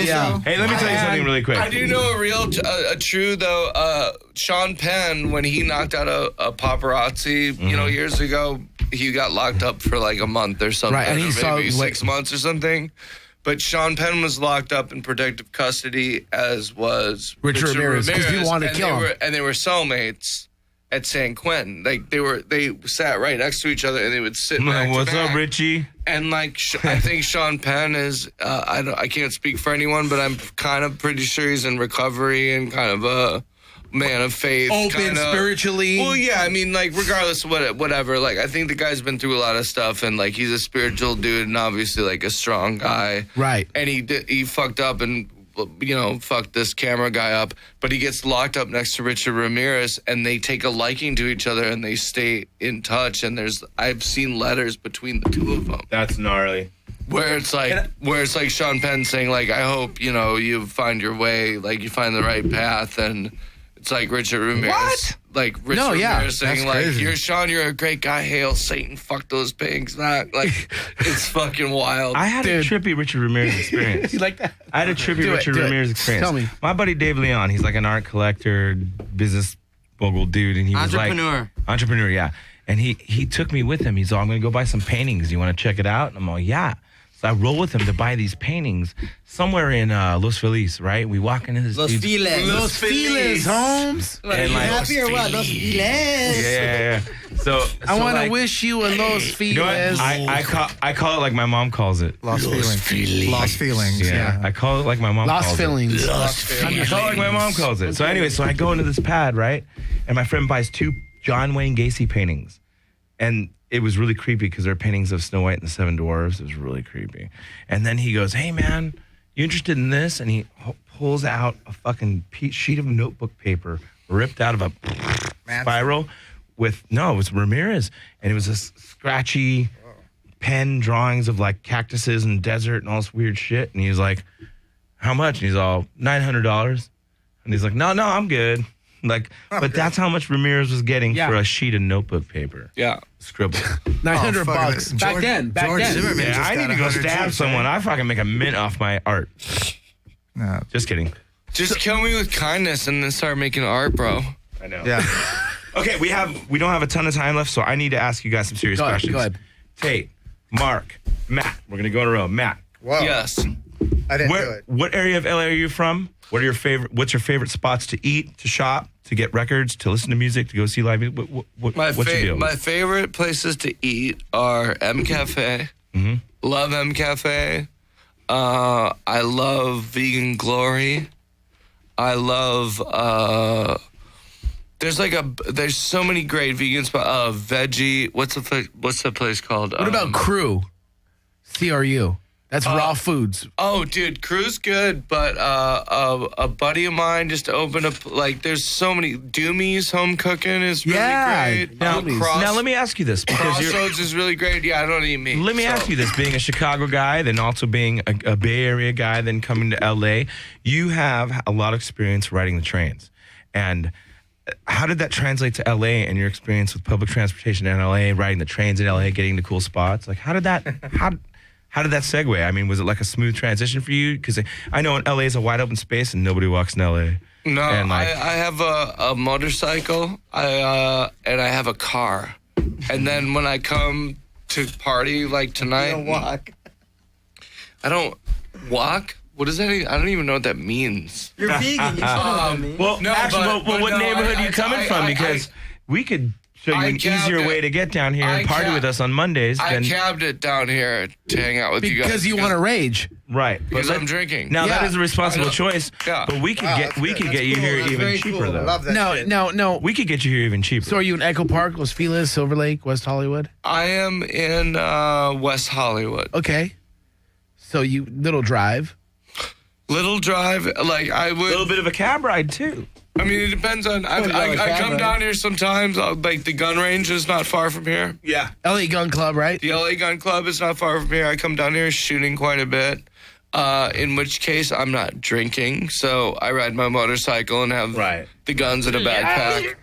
Yeah. Hey, let me tell you something really quick. I do know a true though. Sean Penn, when he knocked out a paparazzi, years ago, he got locked up for like a month or something, Right, and he or saw maybe 6 months or something. But Sean Penn was locked up in protective custody, as was Richard Ramirez, 'cause people wanted to and kill him. And they were cellmates at San Quentin. Like they sat right next to each other, and they would sit back to What's back. up, Richie? And like I think Sean Penn is I can't speak for anyone, but I'm kind of pretty sure he's in recovery and kind of a man of faith, Open spiritually. Well, yeah, I mean, like regardless of whatever, like I think the guy's been through a lot of stuff, and like he's a spiritual dude, and obviously like a strong guy, right? And he fucked up and fucked this camera guy up, but he gets locked up next to Richard Ramirez, and they take a liking to each other, and they stay in touch. And I've seen letters between the two of them. That's gnarly. Where it's like Sean Penn saying like, I hope you find your way, like you find the right path, and it's like Richard Ramirez. What? Like Richard Ramirez saying That's crazy. you're a great guy. Hail Satan, fuck those pigs. Not like it's fucking wild. I had a trippy Richard Ramirez experience. You like that? I had a trippy Richard Ramirez experience. Tell me. My buddy Dave Leon, he's like an art collector, business mogul dude, and he was like entrepreneur, yeah. And he took me with him. He's all, I'm gonna go buy some paintings. You want to check it out? And I'm all, yeah. So I roll with him to buy these paintings somewhere in Los Feliz, right? We walk into this Los Feliz, Holmes. And like, happy or what? Los Feliz. Yeah. So I want to like, wish you a Los Feliz. You know what? I call it like my mom calls it. Lost feelings. Yeah. I call it like my mom calls Lost feelings. it. I call it like my mom calls it. So anyway, so I go into this pad, right? And my friend buys 2 John Wayne Gacy paintings. And it was really creepy because they're paintings of Snow White and the Seven Dwarfs. It was really creepy. And then he goes, hey, man, you interested in this? And he pulls out a fucking sheet of notebook paper ripped out of a spiral with, no, it was Ramirez. And it was a scratchy pen drawings of like cactuses and desert and all this weird shit. And he was like, how much? And he's all, $900. And he's like, no, I'm good. Like, but that's how much Ramirez was getting for a sheet of notebook paper. Yeah. Scribble. $900 bucks. Back then. Zimmerman Yeah, just I need to got go 100 stab too. someone. I fucking make a mint off my art. No. Just kidding. Just kill me with kindness and then start making art, bro. I know. Yeah. Okay, we don't have a ton of time left, so I need to ask you guys some serious questions. Go ahead. Tate, Mark, Matt. We're gonna go in a row. Matt. Whoa. Yes. I didn't do it. What area of LA are you from? What's your favorite spots to eat, to shop, to get records, to listen to music, to go see live music? What's your deal? My favorite places to eat are M Cafe. Mm-hmm. Love M Cafe. I love Vegan Glory. I love. There's so many great vegan spots. Veggie. What's the place called? What about Crew? CRU. That's raw foods. Oh, dude, Crew's good, but a buddy of mine just opened up. Like, there's so many. Doomy's home cooking is really great. Now let me ask you this, because Crossroads is really great. Yeah, I don't eat meat. Let me ask you this: being a Chicago guy, then also being a Bay Area guy, then coming to LA, you have a lot of experience riding the trains. And how did that translate to LA and your experience with public transportation in LA, riding the trains in LA, getting to cool spots? Like, how did that segue? I mean, was it like a smooth transition for you? Because I know in LA is a wide open space and nobody walks in LA. No, and I have a motorcycle. And I have a car. And then when I come to party like tonight, You don't walk. I don't. Walk? What does that even, I don't even know what that means. You're vegan. You should know what that means. Well, No, actually, but what no, neighborhood are you coming from? Because we could show you an easier way to get down here and party with us on Mondays. I cabbed it down here to hang out with you guys. Because you want to rage. Right. Because I'm drinking. Now, that is a responsible choice. Yeah. But we could get you here even cheaper, though. No. We could get you here even cheaper. So are you in Echo Park, Los Feliz, Silver Lake, West Hollywood? I am in West Hollywood. Okay. So you little drive. Little drive, like I would. A little bit of a cab ride too. I mean, it depends on. I come down here sometimes. Like the gun range is not far from here. Yeah. LA Gun Club, right? The LA Gun Club is not far from here. I come down here shooting quite a bit. In which case, I'm not drinking, so I ride my motorcycle and have the guns in a backpack.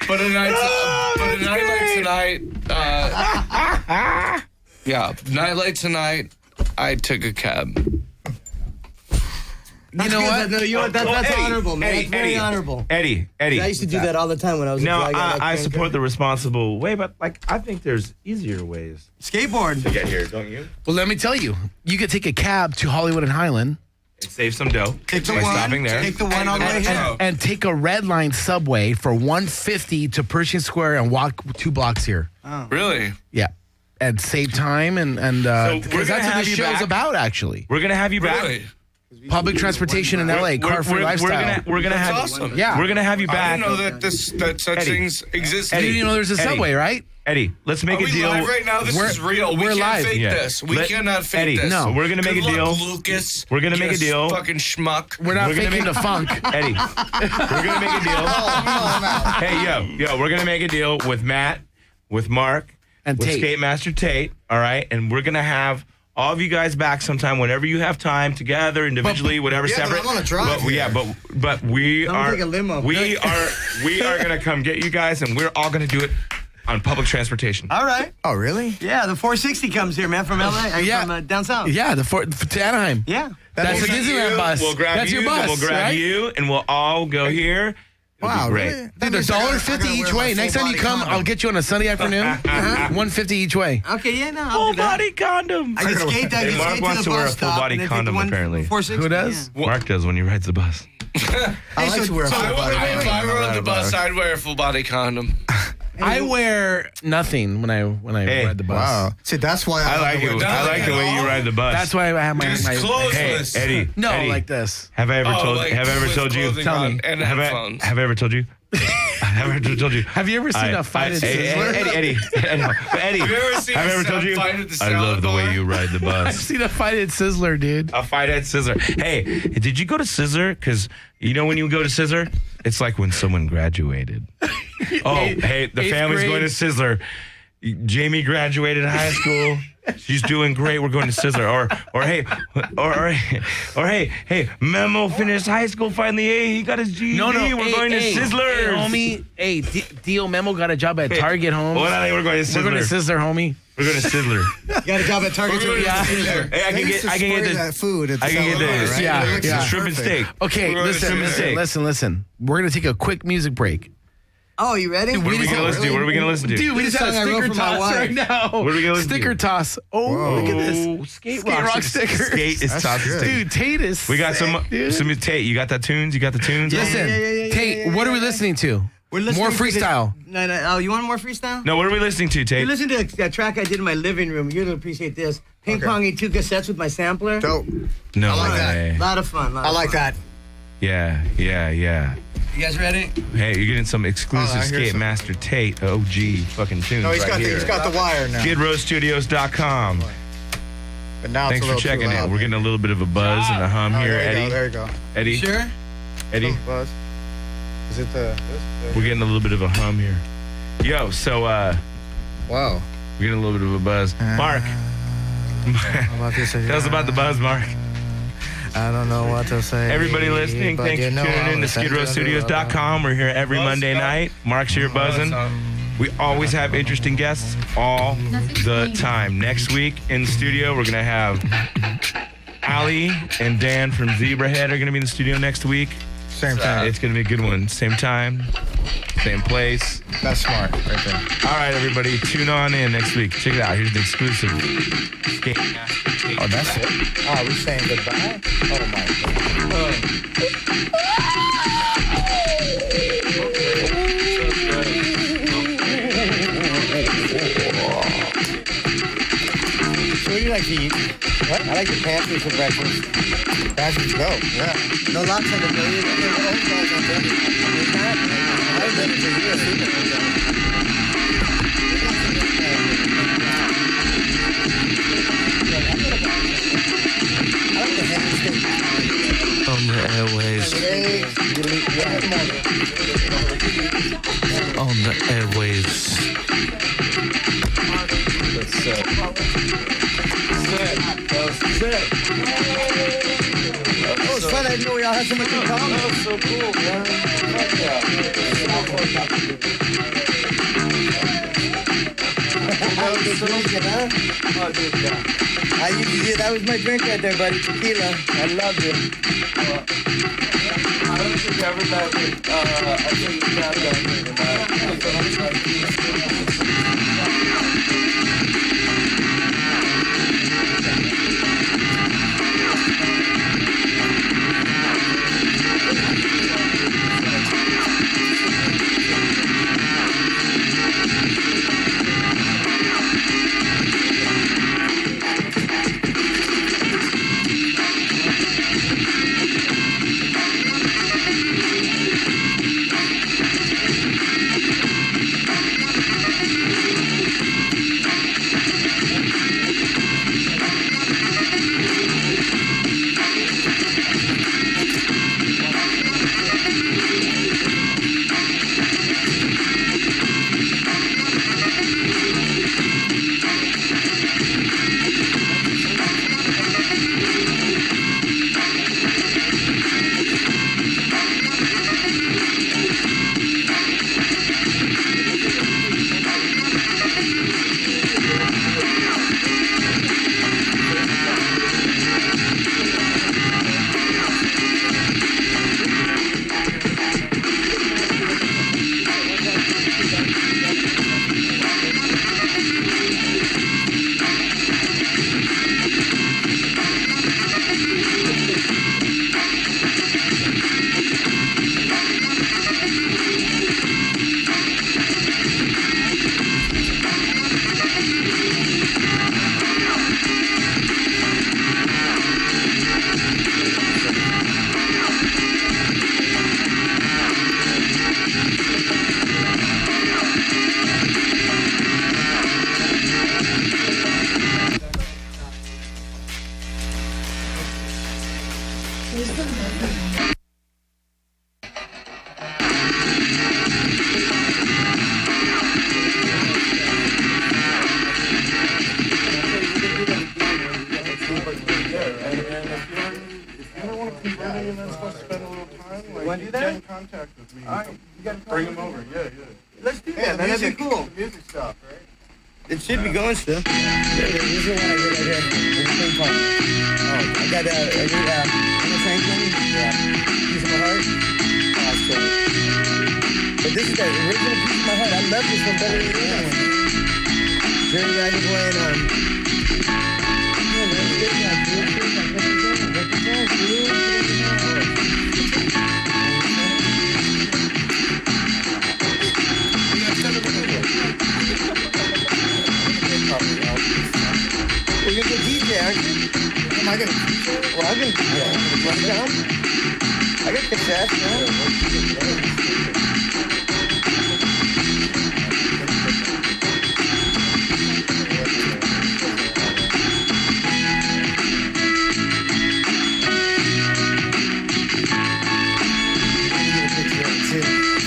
But a night like tonight, I took a cab. You know what? No, you know what? That's honorable, man. That's very honorable. Eddie. I used to do that all the time when I was a drag addict. I support the responsible way, but I think there's easier ways. Skateboard. To get here, don't you? Well, let me tell you. You could take a cab to Hollywood and Highland. And save some dough. Take the by one. Stopping there. Take the one all the way here. And take a red line subway for $150 to Pershing Square and walk 2 blocks here. Oh. Really? Yeah. And save time and because that's what this show's about, actually. We're gonna have you back. Really? Public transportation in LA, car-free lifestyle. We're gonna have awesome. Yeah. We're gonna have you back. I didn't know that such things exist. You didn't know there's a subway, right? Eddie, let's make a deal. Are we live right now? This is real. We can't live. fake this. We cannot fake this. No. We're gonna make a deal. Lucas. We're gonna make a deal. Fucking schmuck. We're not faking the funk. Eddie, we're gonna make a deal. Hey, yo, we're gonna make a deal with Matt, with Mark, and with Tate. Skate Master Tate. All right, and we're gonna have all of you guys back sometime whenever you have time, together, individually, whatever, separate. I'm on a drive. But we I'm are gonna take a limo. we are gonna come get you guys, and we're all gonna do it on public transportation. All right. Oh, really? Yeah, the 460 comes here, man, from LA. From down south. Yeah, to Anaheim. Yeah. That's a Disneyland bus. We'll grab That's you, your bus, then we'll grab right? you, and we'll all go here. Wow, great. really? Dude, $1.50 each way. Next time you come, I'll get you on a Sunday afternoon. $1.50 each way. Okay, yeah, no. Full body condom. I can skate down. Hey, Mark wants to wear a full body condom, apparently. 460. Who does? Mark does when he rides the bus. I like to wear a full body condom. If I were on the bus, I'd wear a full body condom. I wear nothing when I ride the bus. Wow. See, that's why I like it. I like the way you ride the bus. That's why I have my Hey, Eddie. No, Eddie, like this. Have I ever told? like Have I ever with told you? clothing Tell on me. and headphones. Have I ever told you? Have I ever told you? Have you ever seen a fight at Sizzler? Eddie. Have you ever seen Have I a ever told you? fight at the I love the way salad you ride the I've bus. seen a fight at Sizzler, dude. A fight at Scissor. Hey, did you go to Scissor? Because you know when you go to Scissor, it's like when someone graduated. Oh, hey, the family's grade. going to Sizzler. Jamie graduated high school. She's doing great. We're going to Sizzler. Or hey, Memo finished high school finally. Hey, he got his GED. We're going to Sizzler. Hey, homie. Hey, Dio Memo got a job at Target, home. What are they? We're going to Sizzler. We're going to Sizzler, homie. We're going to Sizzler. You got a job at Target. Hey, I can get the that food. At the I can get salad bar, this. right? Yeah, It Yeah, looks shrimp and perfect. steak. Okay, listen. We're going to take a quick music break. Oh, you ready? What are we going to listen to? What are we going to listen to? Dude, we This just had a song I wrote sticker for my toss wife. right now. What are we gonna listen to? Sticker toss. Oh, look at this. Skate Rock stickers. Skate is That's tough. good. Dude, Tate is We got some Tate. You got the tunes? You got the tunes? Listen, Tate, what are we listening to? We're listening More to freestyle. No. Oh, you want more freestyle? No, what are we listening to, You Tate? listen to a track I did in my living room. You're going to appreciate this. Ping-ponging 2 cassettes with my sampler. Dope. No I like way. A lot of fun. I like that. Yeah. You guys ready? Hey, you're getting some Oh, exclusive I hear Skate some. Master Tate OG fucking tunes No, he's right got here. he's got the wire now. SkidrowStudios.com. But now Thanks it's a for little checking too in. loud. We're getting a little bit of a buzz and a hum here, there you Eddie. go, there you go. Eddie. Sure? Eddie. Some buzz. Is it the? We're getting a little bit of a hum here. Yo, so Wow. we're getting a little bit of a buzz. Mark. Tell us about the buzz, Mark. I don't know what to say. Everybody listening, but thanks you for know tuning in to I'm SkidrowStudios.com. We're here every Monday night. Mark's here buzzing. We always have interesting guests all the time. Next week in the studio, we're going to have Ali and Dan from Zebrahead are going to be in the studio next week. Same time. It's going to be a good one. Same time. same place. That's smart, right there. All right, everybody, tune on in next week. Check it out. Here's the exclusive. Oh, that's it? Oh, we're saying goodbye? Oh, my God. So what do you like to eat? What? I like the Panthers for breakfast. Panthers go, yeah. No locks on the belly. There's old guys on belly. There's not. I was never for years. On the airwaves. On the airwaves. That's sick. Oh, it's fun. I didn't know we all had so much in common. That was so cool, man. Oh, dude, yeah. That was my drink right there, buddy. Tequila. I loved it. I don't think I ever met I think it's not that Bring him over. Yeah. Let's do that, man. That'd be cool. Music stuff, right? It should be going still. This is the one I did right here. It's the same part. Oh, I got Anna Franklin. Yeah. Piece of My Heart. Oh, that's cool. But this is the original Piece of My Heart. I love this one better than the other one. Jerry Raggedboy and yeah, man, good job, dude. Represent, dude. Well, you're the DJ, aren't you? Am I gonna DJ? Well, I'm gonna DJ. Run down. I got kick ass, man.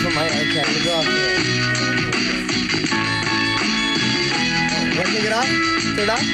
Put my iPad to go off there. Want to take it off? Turn it off?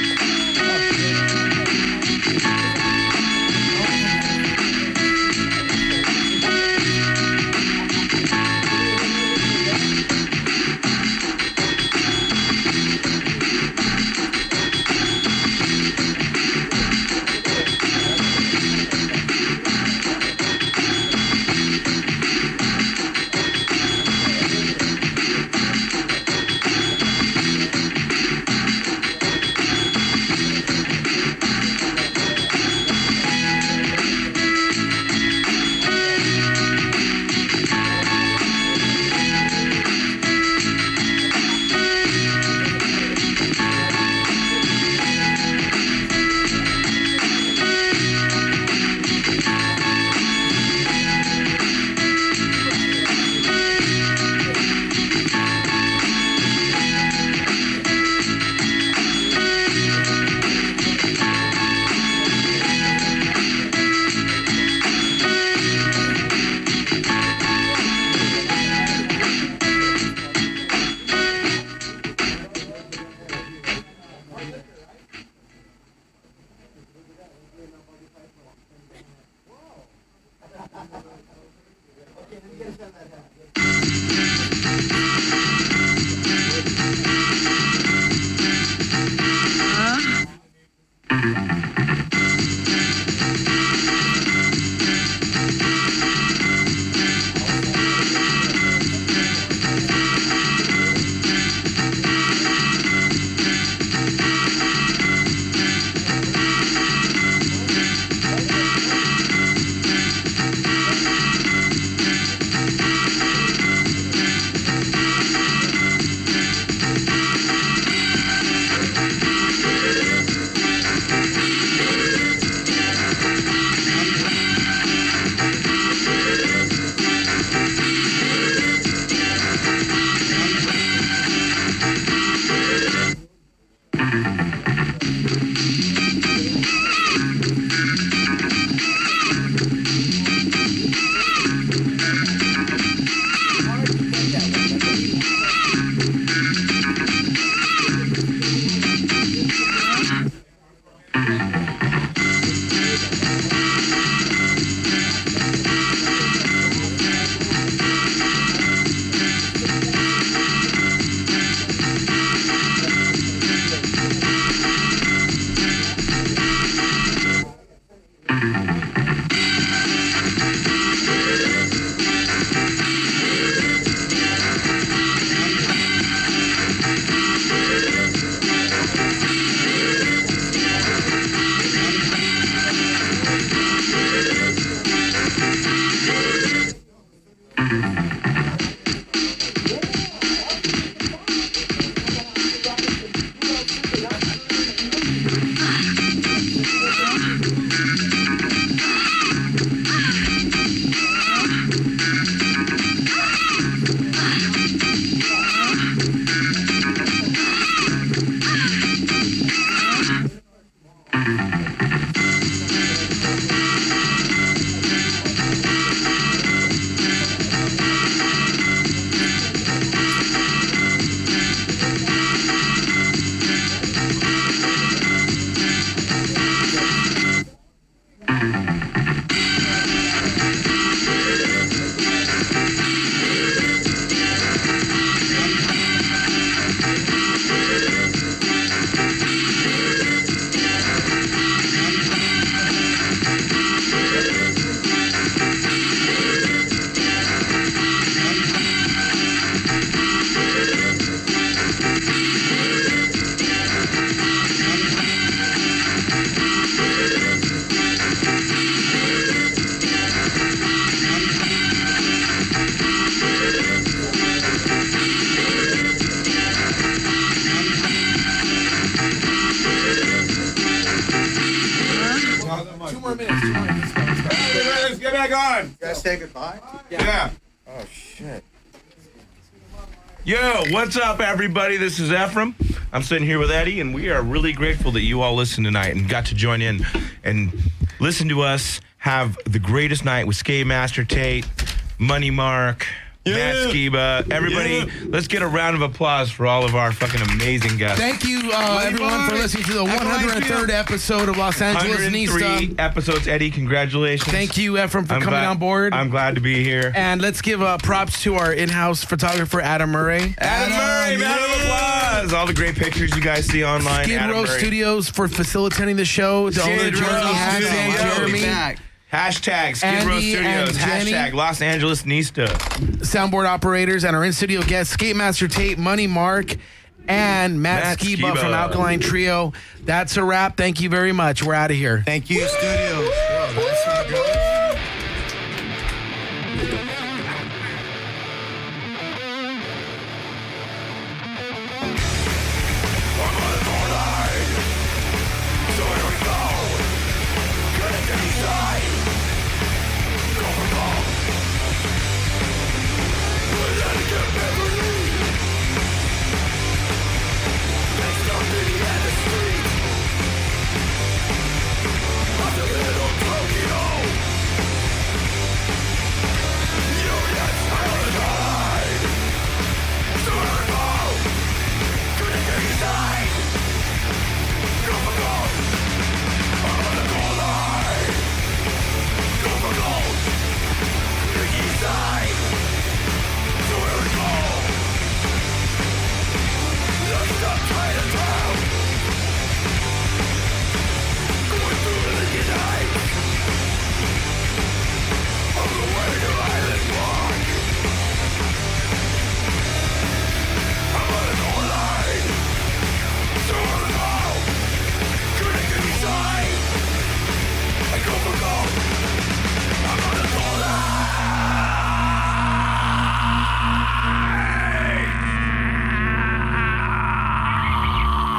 more minutes. Let's get back on. You guys say goodbye? Yeah. Oh, shit. Yo, what's up, everybody? This is Ephraim. I'm sitting here with Eddie, and we are really grateful that you all listened tonight and got to join in and listen to us have the greatest night with Skate Master Tate, Money Mark, Matt Skiba. Everybody, let's get a round of applause for all of our fucking amazing guests. Thank you, everyone, for listening to the 103rd episode of Los Angeles 103 Nista. episodes, Eddie. Congratulations. Thank you, Ephraim, for coming on board. I'm glad to be here. And let's give props to our in-house photographer, Adam Murray. Adam Murray, round of applause. All the great pictures you guys see online. Skidrow Studios for facilitating the show. The owner, Jeremy Hansen, Jeremy. Hashtag Skidrow Studios. Hashtag Los Angeles Nista. Soundboard operators and our in-studio guests, Skate Master Tate, Money Mark, and Matt Skiba from Alkaline Trio. That's a wrap. Thank you very much. We're out of here. Thank you, studios.